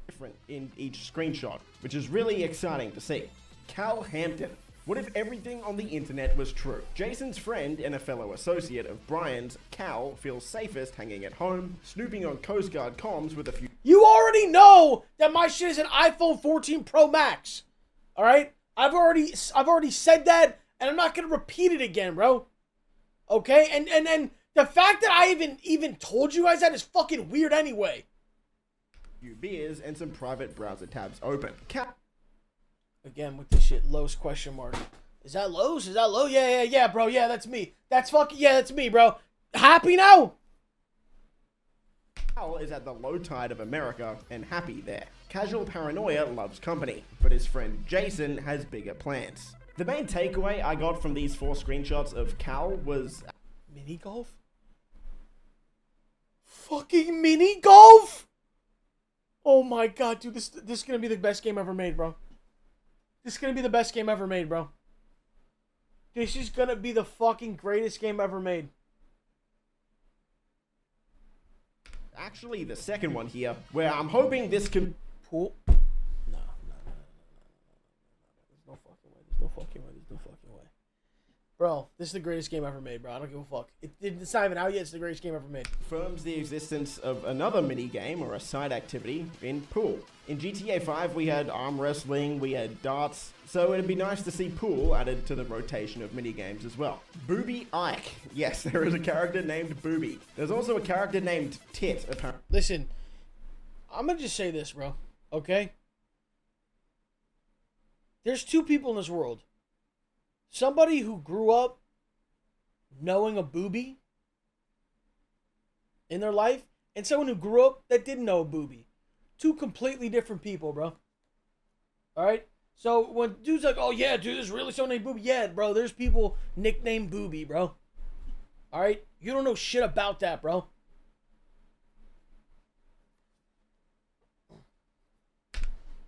Different in each screenshot, which is really exciting to see. Cal Hampton. What if everything on the internet was true? Jason's friend and a fellow associate of Brian's, Cal, feels safest hanging at home, snooping on Coast Guard comms with a few... You already know that my shit is an iPhone 14 Pro Max. All right? I've already said that, and I'm not gonna repeat it again, bro. Okay? And the fact that I even told you guys that is fucking weird anyway. Few beers and some private browser tabs open. Cal... Again with this shit, Lowe's question mark. Is that Lowe's? Is that Lowe? Yeah, bro. Yeah, that's me. That's me, bro. Happy now? Cal is at the low tide of America and happy there. Casual paranoia loves company, but his friend Jason has bigger plans. The main takeaway I got from these 4 screenshots of Cal was... Mini golf? Fucking mini golf? Oh my god, dude, this is gonna be the best game ever made, bro. This is gonna be the best game ever made, bro. This is gonna be the fucking greatest game ever made. Actually, the second one here, where I'm hoping this can... Pool? No. There's no fucking way. There's no fucking way. Bro, this is the greatest game ever made, bro. I don't give a fuck. It's not even out yet. It's the greatest game ever made. Confirms the existence of another mini game or a side activity in pool. In GTA 5, we had arm wrestling, we had darts, so it'd be nice to see pool added to the rotation of mini games as well. Booby Ike. Yes, there is a character named Booby. There's also a character named Tit, apparently. Listen, I'm gonna just say this, bro. Okay? There's 2 people in this world. Somebody who grew up knowing a booby in their life, and someone who grew up that didn't know a booby. 2 completely different people, bro. Alright? So when dude's like, oh yeah, dude, there's really someone named Booby. Yeah, bro, there's people nicknamed Booby, bro. Alright? You don't know shit about that, bro.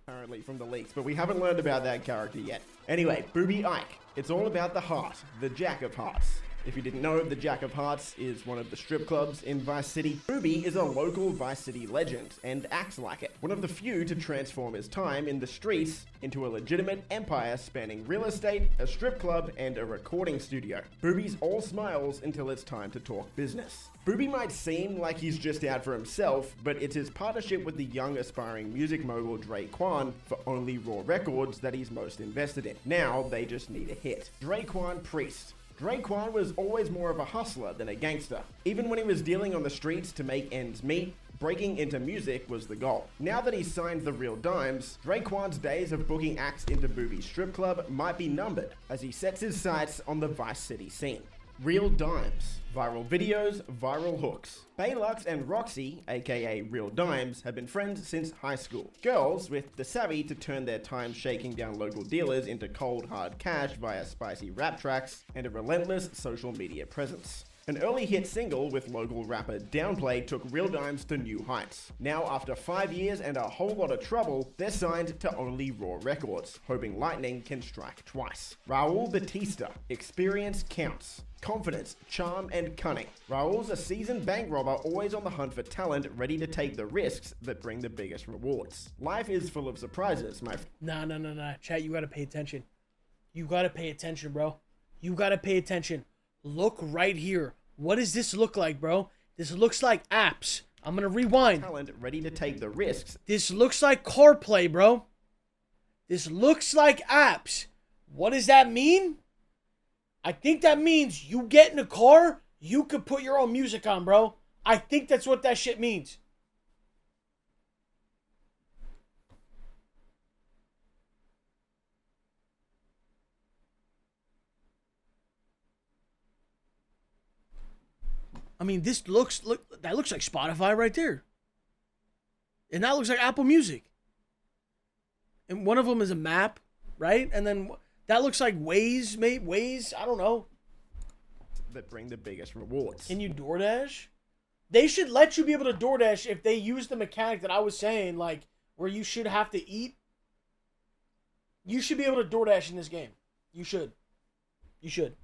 Apparently from the leaks, but we haven't learned about that character yet. Anyway, Booby Ike. It's all about the heart, the Jack of Hearts. If you didn't know, the Jack of Hearts is one of the strip clubs in Vice City. Booby is a local Vice City legend and acts like it. One of the few to transform his time in the streets into a legitimate empire spanning real estate, a strip club, and a recording studio. Booby's all smiles until it's time to talk business. Booby might seem like he's just out for himself, but it's his partnership with the young aspiring music mogul Draquan for Only Raw Records that he's most invested in. Now they just need a hit. Draquan Priest. Draquan was always more of a hustler than a gangster. Even when he was dealing on the streets to make ends meet, breaking into music was the goal. Now that he's signed the Real Dimes, Draquan's days of booking acts into Booby's strip club might be numbered as he sets his sights on the Vice City scene. Real Dimes. Viral videos, viral hooks. Baylux and Roxy, aka Real Dimes, have been friends since high school. Girls with the savvy to turn their time shaking down local dealers into cold hard cash via spicy rap tracks and a relentless social media presence. An early hit single with local rapper Downplay took Real Dimes to new heights. Now, after 5 years and a whole lot of trouble, they're signed to Only Raw Records, hoping lightning can strike twice. Raul Batista. Experience counts. Confidence, charm, and cunning. Raul's a seasoned bank robber always on the hunt for talent, ready to take the risks that bring the biggest rewards. Life is full of surprises, my friend. Nah. Chat, you gotta pay attention. You gotta pay attention, bro. You gotta pay attention. Look right here. What does this look like, bro? This looks like apps. I'm gonna rewind. Talent ready to take the risks. This looks like CarPlay, bro. This looks like apps. What does that mean? I think that means you get in a car, you could put your own music on, bro. I think that's what that shit means. I mean, that looks like Spotify right there. And that looks like Apple Music. And one of them is a map, right? And then that looks like Waze, mate. Waze, I don't know. That bring the biggest rewards. Can you DoorDash? They should let you be able to DoorDash if they use the mechanic that I was saying, like, where you should have to eat. You should be able to DoorDash in this game. You should. You should.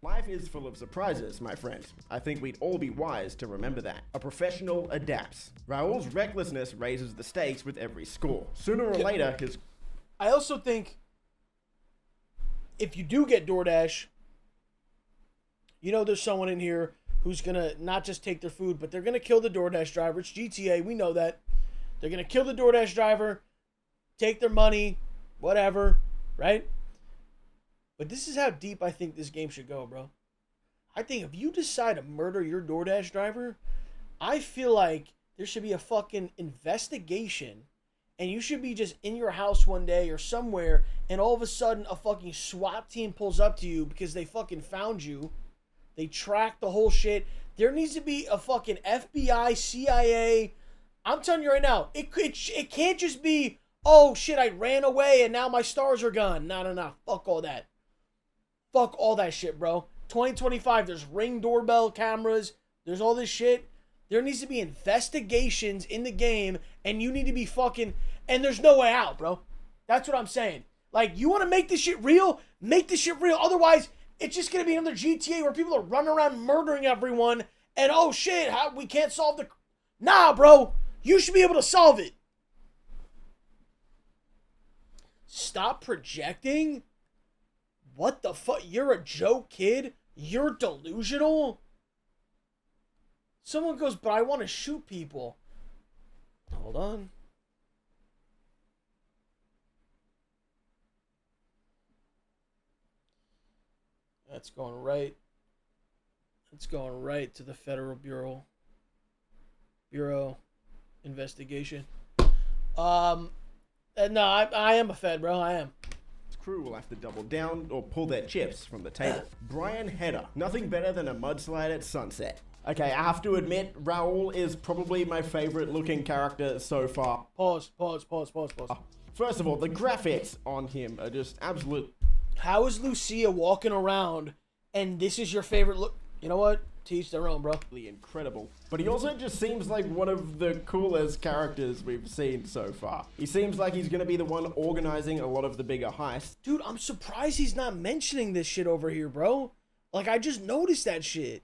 Life is full of surprises, my friend. I think we'd all be wise to remember that. A professional adapts. Raul's recklessness raises the stakes with every score. Sooner or later, his... I also think if you do get DoorDash, you know there's someone in here who's going to not just take their food, but they're going to kill the DoorDash driver. It's GTA. We know that. They're going to kill the DoorDash driver, take their money, whatever, right? But this is how deep I think this game should go, bro. I think if you decide to murder your DoorDash driver, I feel like there should be a fucking investigation, and you should be just in your house one day or somewhere, and all of a sudden a fucking SWAT team pulls up to you because they fucking found you. They track the whole shit. There needs to be a fucking FBI, CIA. I'm telling you right now, it can't just be, oh shit, I ran away and now my stars are gone. No. Fuck all that. Fuck all that shit, bro. 2025, there's Ring doorbell cameras. There's all this shit. There needs to be investigations in the game, and you need to be fucking... And there's no way out, bro. That's what I'm saying. Like, you want to make this shit real? Make this shit real. Otherwise, it's just going to be another GTA where people are running around murdering everyone, and oh shit, we can't solve the... Nah, bro. You should be able to solve it. Stop projecting? What the fuck? You're a joke, kid? You're delusional? Someone goes, but I want to shoot people. Hold on. That's going right. It's going right to the Federal Bureau investigation. No, I am a Fed, bro. I am. Crew will have to double down or pull their chips from the table. Brian Hedder. Nothing better than a mudslide at sunset. Okay, I have to admit, Raul is probably my favorite looking character so far. Pause. First of all, the graphics on him are just absolute. How is Lucia walking around and this is your favorite look? You know what? Teach their own, bro. Incredible. But he also just seems like one of the coolest characters we've seen so far. He seems like he's gonna be the one organizing a lot of the bigger heists. Dude, I'm surprised he's not mentioning this shit over here, bro. Like, I just noticed that shit.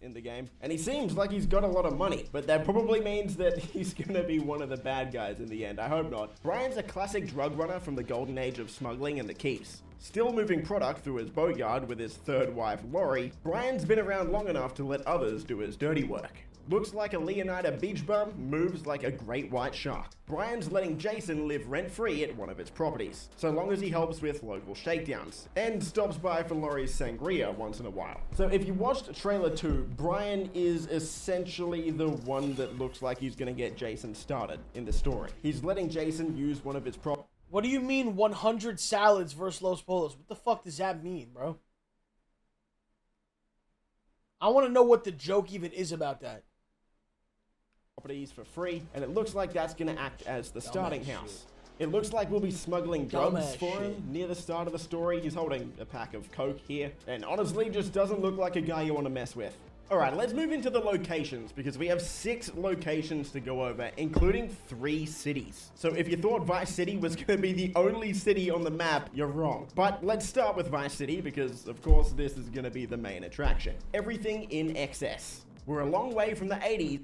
In the game, and he seems like he's got a lot of money, but that probably means that he's gonna be one of the bad guys in the end. I hope not. Brian's a classic drug runner from the golden age of smuggling and the Keys. Still moving product through his boatyard with his third wife, Lori, Brian's been around long enough to let others do his dirty work. Looks like a Leonida beach bum, moves like a great white shark. Brian's letting Jason live rent-free at one of its properties, so long as he helps with local shakedowns, and stops by for Lori's sangria once in a while. So if you watched trailer 2, Brian is essentially the one that looks like he's gonna get Jason started in the story. He's letting Jason use one of his properties. What do you mean 100 salads versus Los Polos? What the fuck does that mean, bro? I want to know what the joke even is about that. Properties for free, and it looks like that's gonna act as the starting house. It looks like we'll be smuggling drugs for him near the start of the story. He's holding a pack of coke here, and honestly just doesn't look like a guy you want to mess with. Alright, let's move into the locations, because we have 6 locations to go over, including 3 cities. So if you thought Vice City was going to be the only city on the map, you're wrong. But let's start with Vice City, because of course this is going to be the main attraction. Everything in excess. We're a long way from the 80s.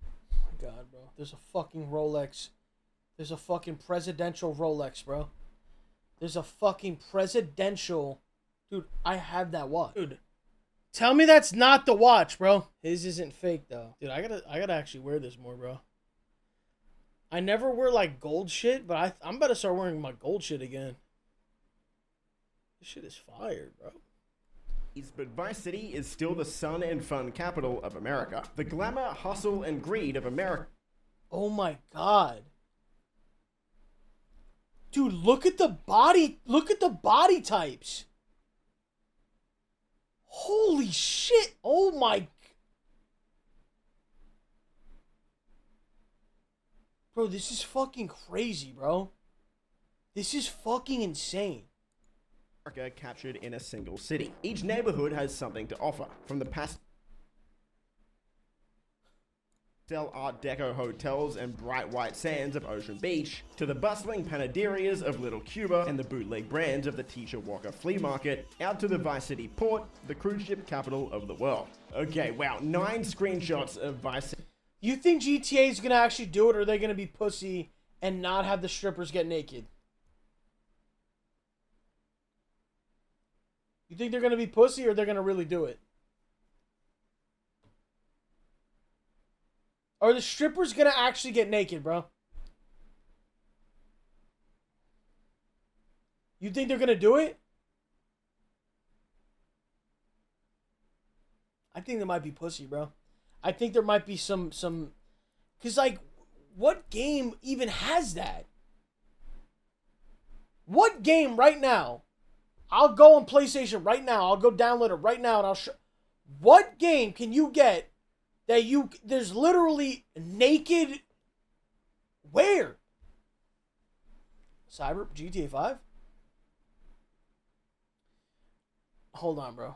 Oh my god, bro. There's a fucking Rolex. There's a fucking presidential Rolex, bro. There's a fucking presidential... Dude, I have that watch. Dude. Tell me that's not the watch, bro. His isn't fake, though. Dude, I gotta actually wear this more, bro. I never wear, like, gold shit, but I'm about to start wearing my gold shit again. This shit is fire, bro. But Vice City is still the sun and fun capital of America. The glamour, hustle, and greed of America. Oh my god. Dude, look at the body. Look at the body types. Holy shit. Oh my. Bro, this is fucking crazy, bro. This is fucking insane. America captured in a single city. Each neighborhood has something to offer. From the past... Sell Art Deco hotels and bright white sands of Ocean Beach, to the bustling panaderias of Little Cuba and the bootleg brands of the Tisha Walker Flea Market, out to the Vice City Port, the cruise ship capital of the world. Okay, wow, 9 screenshots of Vice City. You think GTA is gonna actually do it, or are they gonna be pussy and not have the strippers get naked? You think they're gonna be pussy, or they're gonna really do it? Are the strippers gonna actually get naked, bro? You think they're gonna do it? I think they might be pussy, bro. I think there might be some, cause like, what game even has that? What game right now? I'll go on PlayStation right now. I'll go download it right now, and I'll show. What game can you get that there's literally naked? Where? GTA 5? Hold on, bro.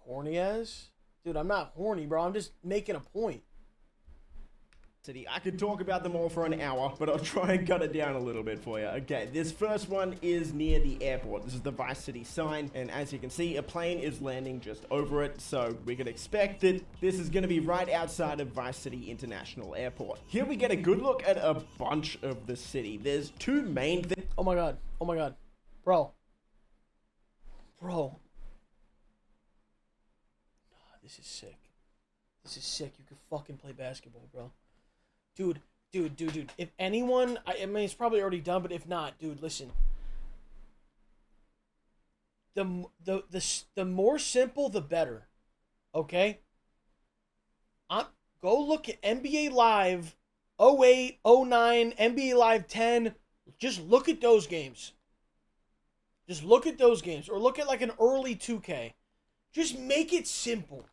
Horny as? Dude, I'm not horny, bro. I'm just making a point. I could talk about them all for an hour, but I'll try and cut it down a little bit for you. Okay, this first one is near the airport. This is the Vice City sign, and as you can see, a plane is landing just over it, so we can expect that this is going to be right outside of Vice City International Airport. Here we get a good look at a bunch of the city. There's 2 main things. Oh my god. Oh my god. Bro. Bro. This is sick. This is sick. You can fucking play basketball, bro. Dude. If anyone, I mean, it's probably already done, but if not, dude, listen. The more simple, the better. Okay? Go look at NBA Live 08, 09, NBA Live 10. Just look at those games. Just look at those games. Or look at like an early 2K. Just make it simple.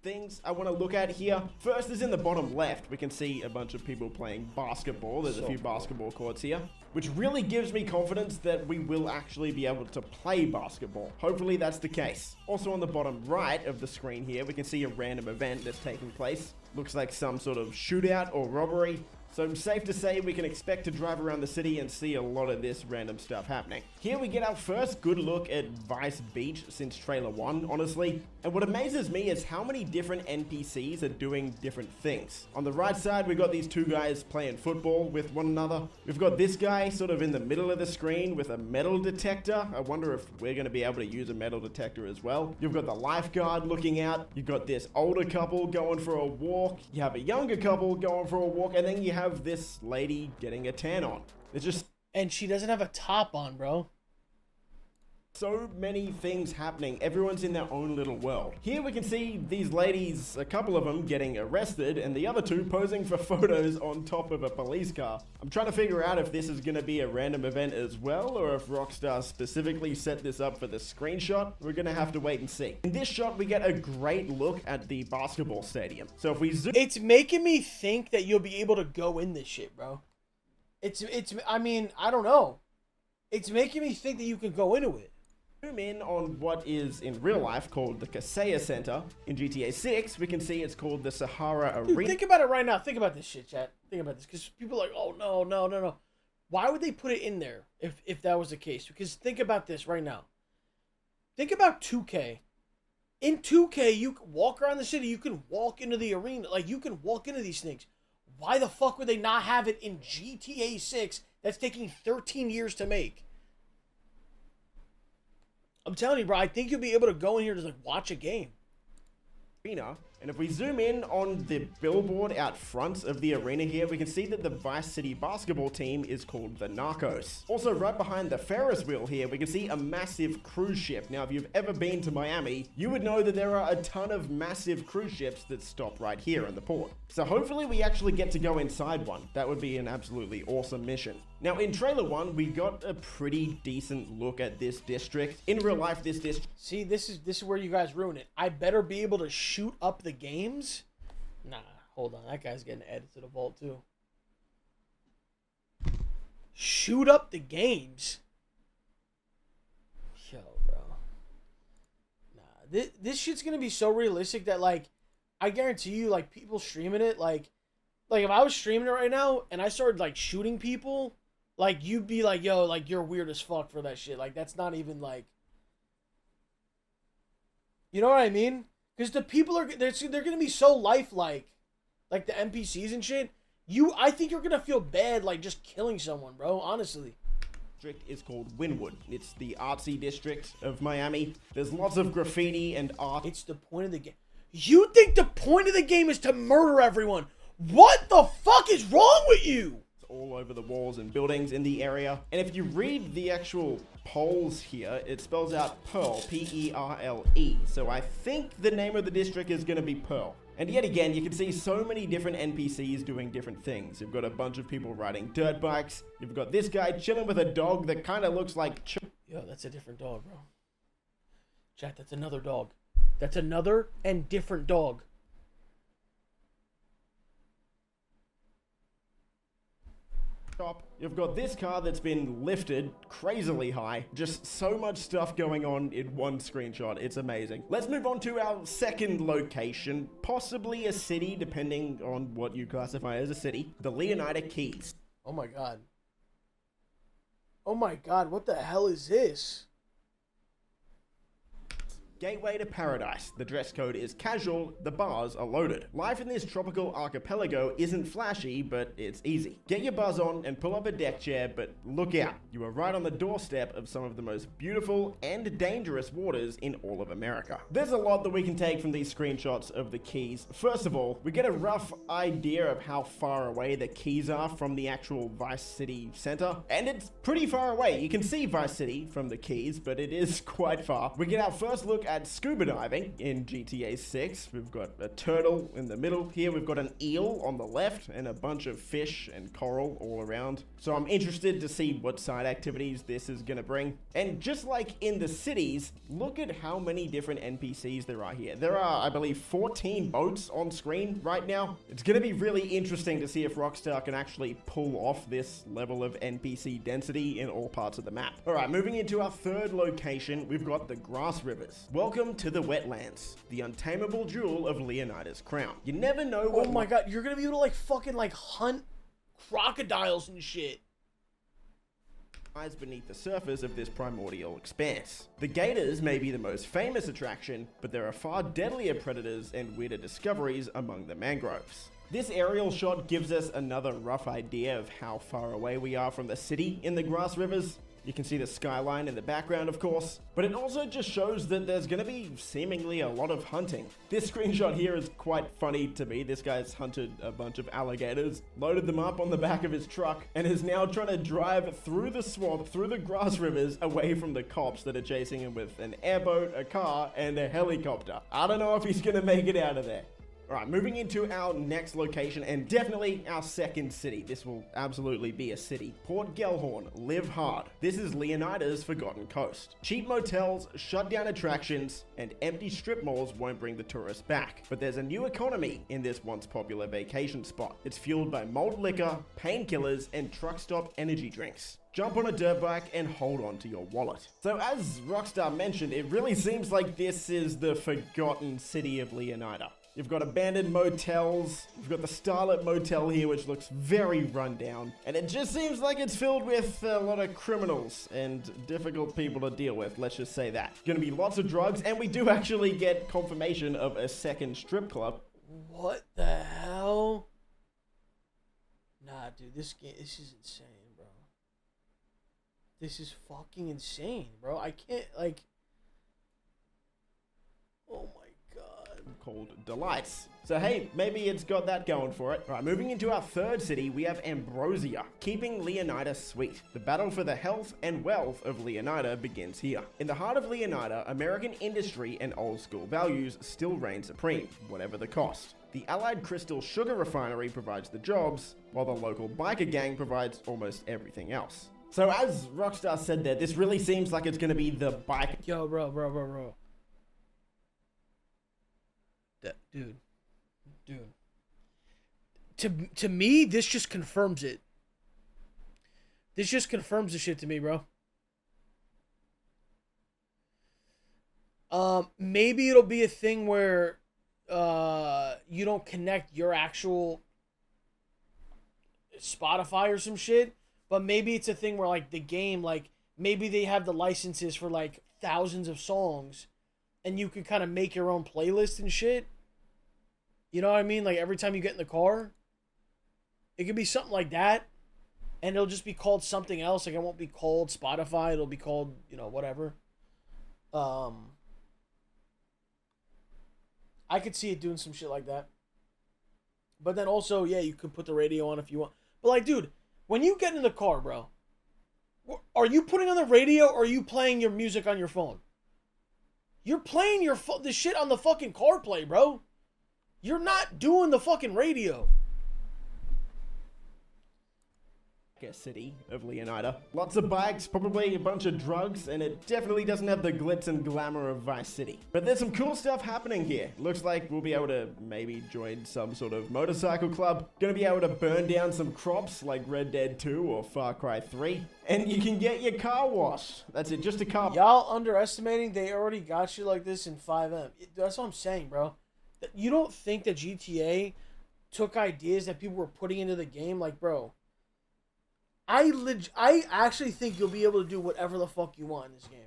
Things I want to look at here. First is in the bottom left. We can see a bunch of people playing basketball. There's a few basketball courts here, which really gives me confidence that we will actually be able to play basketball. Hopefully that's the case. Also on the bottom right of the screen here, we can see a random event that's taking place. Looks like some sort of shootout or robbery. So safe to say we can expect to drive around the city and see a lot of this random stuff happening. Here we get our first good look at Vice Beach since trailer 1, honestly. And what amazes me is how many different NPCs are doing different things. On the right side, we've got these 2 guys playing football with one another. We've got this guy sort of in the middle of the screen with a metal detector. I wonder if we're going to be able to use a metal detector as well. You've got the lifeguard looking out. You've got this older couple going for a walk. You have a younger couple going for a walk. And then you have this lady getting a tan on. It's just... And she doesn't have a top on, bro. So many things happening. Everyone's in their own little world. Here we can see these ladies, a couple of them getting arrested, and the other 2 posing for photos on top of a police car. I'm trying to figure out if this is going to be a random event as well, or if Rockstar specifically set this up for the screenshot. We're going to have to wait and see. In this shot, we get a great look at the basketball stadium. So if we zoom... It's making me think that you'll be able to go in this shit, bro. I mean, I don't know. It's making me think that you can go into it. Zoom in on what is in real life called the Kaseya Center. In GTA 6, we can see it's called the Sahara Arena. Dude, think about it right now. Think about this shit, chat. Think about this. Because people are like, oh, no. Why would they put it in there if that was the case? Because think about this right now. Think about 2K. In 2K, you can walk around the city. You can walk into the arena. Like, you can walk into these things. Why the fuck would they not have it in GTA 6 that's taking 13 years to make? I'm telling you, bro, I think you'll be able to go in here to, like, watch a game. And if we zoom in on the billboard out front of the arena here, we can see that the Vice City basketball team is called the Narcos. Also, right behind the Ferris wheel here, we can see a massive cruise ship. Now, if you've ever been to Miami, you would know that there are a ton of massive cruise ships that stop right here in the port. So hopefully we actually get to go inside one. That would be an absolutely awesome mission. Now, in trailer 1, we got a pretty decent look at this district. In real life, this district... See, this is where you guys ruin it. I better be able to shoot up the games? Nah, hold on. That guy's getting added to the vault, too. Shoot up the games? Yo, bro. Nah, This shit's gonna be so realistic that, like, I guarantee you, like, people streaming it, like if I was streaming it right now and I started, like, shooting people, like, you'd be like, yo, like, you're weird as fuck for that shit. Like, that's not even, like... You know what I mean? Because the people are... They're gonna be so lifelike. Like, the NPCs and shit. I think you're gonna feel bad, like, just killing someone, bro. Honestly. District is called Wynwood. It's the artsy district of Miami. There's lots of graffiti and art. It's the point of the game. You think the point of the game is to murder everyone? What the fuck is wrong with you? It's all over the walls and buildings in the area. And if you read the actual polls here, it spells out Pearl, P-E-R-L-E. So I think the name of the district is going to be Pearl. And yet again, you can see so many different NPCs doing different things. You've got a bunch of people riding dirt bikes. You've got this guy chilling with a dog that kind of looks like... Yo, that's a different dog, bro. Chat, that's another dog. That's another and different dog. You've got this car that's been lifted crazily high. Just so much stuff going on in one screenshot. It's amazing. Let's move on to our second location. Possibly a city, depending on what you classify as a city. The Leonida Keys. Oh my god. Oh my god, what the hell is this? Gateway to paradise. The dress code is casual, the bars are loaded. Life in this tropical archipelago isn't flashy, but it's easy. Get your buzz on and pull up a deck chair, but look out. You are right on the doorstep of some of the most beautiful and dangerous waters in all of America. There's a lot that we can take from these screenshots of the Keys. First of all, we get a rough idea of how far away the Keys are from the actual Vice City center, and it's pretty far away. You can see Vice City from the Keys, but it is quite far. We get our first look at scuba diving in GTA 6. We've got a turtle in the middle here. We've got an eel on the left and a bunch of fish and coral all around. So I'm interested to see what side activities this is going to bring. And just like in the cities, look at how many different NPCs there are here. There are, I believe, 14 boats on screen right now. It's going to be really interesting to see if Rockstar can actually pull off this level of NPC density in all parts of the map. All right, moving into our third location, we've got the Grass Rivers. Welcome to the wetlands, the untamable jewel of Leonida's crown. You never know what... Oh my god, you're gonna be able to, like, fucking, like, hunt crocodiles and shit. Lies beneath the surface of this primordial expanse. The gators may be the most famous attraction, but there are far deadlier predators and weirder discoveries among the mangroves. This aerial shot gives us another rough idea of how far away we are from the city in the Grass Rivers. You can see the skyline in the background, of course, but it also just shows that there's going to be seemingly a lot of hunting. This screenshot here is quite funny to me. This guy's hunted a bunch of alligators, loaded them up on the back of his truck, and is now trying to drive through the swamp, through the Grass Rivers, away from the cops that are chasing him with an airboat, a car, and a helicopter. I don't know if he's going to make it out of there. Alright, moving into our next location, and definitely our second city. This will absolutely be a city. Port Gellhorn, live hard. This is Leonida's Forgotten Coast. Cheap motels, shut down attractions, and empty strip malls won't bring the tourists back. But there's a new economy in this once popular vacation spot. It's fueled by malt liquor, painkillers, and truck stop energy drinks. Jump on a dirt bike and hold on to your wallet. So as Rockstar mentioned, it really seems like this is the forgotten city of Leonida. You've got abandoned motels, you've got the Starlit Motel here, which looks very run down, and it just seems like it's filled with a lot of criminals and difficult people to deal with, let's just say that. Gonna be lots of drugs, and we do actually get confirmation of a second strip club. What the hell? Nah, dude, this is insane, bro. This is fucking insane, bro. I can't, like... Oh my god. Called Delights. So hey, maybe it's got that going for it. Alright, moving into our third city, we have Ambrosia, keeping Leonida sweet. The battle for the health and wealth of Leonida begins here. In the heart of Leonida, American industry and old school values still reign supreme, whatever the cost. The Allied Crystal Sugar Refinery provides the jobs, while the local biker gang provides almost everything else. So as Rockstar said there, this really seems like it's gonna be the bike. Yo, bro. Dude. To me, this just confirms it. This just confirms the shit to me, bro. Maybe it'll be a thing where you don't connect your actual Spotify or some shit, but maybe it's a thing where like the game, like maybe they have the licenses for like thousands of songs and you can kind of make your own playlist and shit. You know what I mean? Like every time you get in the car, it could be something like that, and it'll just be called something else. Like it won't be called Spotify, it'll be called, you know, whatever. I could see it doing some shit like that. But then also, yeah, you could put the radio on if you want. But like, dude, when you get in the car, bro, are you putting on the radio or are you playing your music on your phone? You're playing the shit on the fucking CarPlay, bro. You're not doing the fucking radio. City of Leonida. Lots of bikes, probably a bunch of drugs, and it definitely doesn't have the glitz and glamour of Vice City. But there's some cool stuff happening here. Looks like we'll be able to maybe join some sort of motorcycle club. Gonna be able to burn down some crops like Red Dead 2 or Far Cry 3. And you can get your car washed. That's it, just a car. Y'all underestimating, they already got you like this in 5M. That's what I'm saying, bro. You don't think that GTA took ideas that people were putting into the game? Like, bro, I actually think you'll be able to do whatever the fuck you want in this game.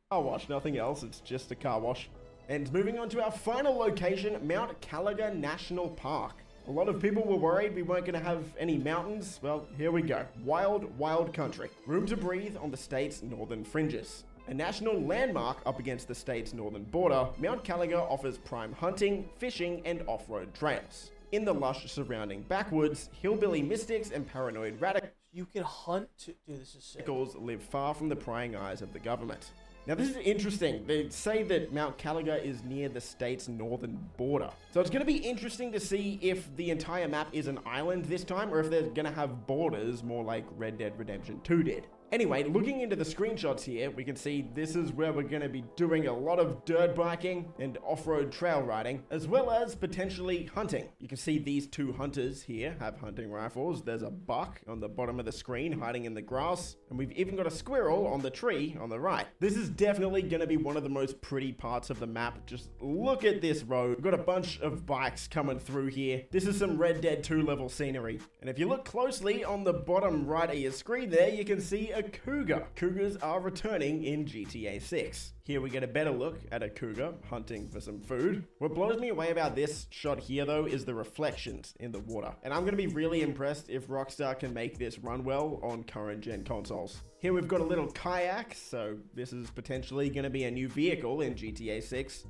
Car wash, nothing else. It's just a car wash. And moving on to our final location, Mount Caliga National Park. A lot of people were worried we weren't going to have any mountains. Well, here we go. Wild, wild country. Room to breathe on the state's northern fringes. A national landmark up against the state's northern border, Mount Caliga offers prime hunting, fishing, and off-road trails. In the lush surrounding backwoods, hillbilly mystics and paranoid radicals You can hunt to... Dude, this is sick. live far from the prying eyes of the government. Now this is interesting. They say that Mount Caliga is near the state's northern border. So it's going to be interesting to see if the entire map is an island this time, or if they're going to have borders more like Red Dead Redemption 2 did. Anyway, looking into the screenshots here, we can see this is where we're going to be doing a lot of dirt biking and off-road trail riding, as well as potentially hunting. You can see these two hunters here have hunting rifles. There's a buck on the bottom of the screen hiding in the grass, and we've even got a squirrel on the tree on the right. This is definitely going to be one of the most pretty parts of the map. Just look at this road. We've got a bunch of bikes coming through here. This is some Red Dead 2 level scenery. And if you look closely on the bottom right of your screen there, you can see a cougar. Cougars are returning in GTA 6. Here we get a better look at a cougar hunting for some food. What blows me away about this shot here though is the reflections in the water. And I'm going to be really impressed if Rockstar can make this run well on current gen consoles. Here we've got a little kayak, so this is potentially going to be a new vehicle in GTA 6.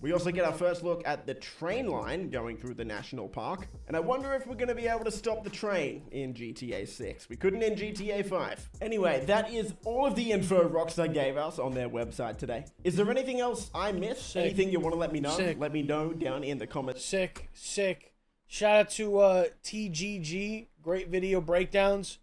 We also get our first look at the train line going through the national park. And I wonder if we're going to be able to stop the train in GTA 6. We couldn't in GTA 5. Anyway, that is all of the info Rockstar gave us on their website today. Is there anything else I missed? Sick. Anything you want to let me know? Sick. Let me know down in the comments. Sick. Shout out to TGG. Great video breakdowns.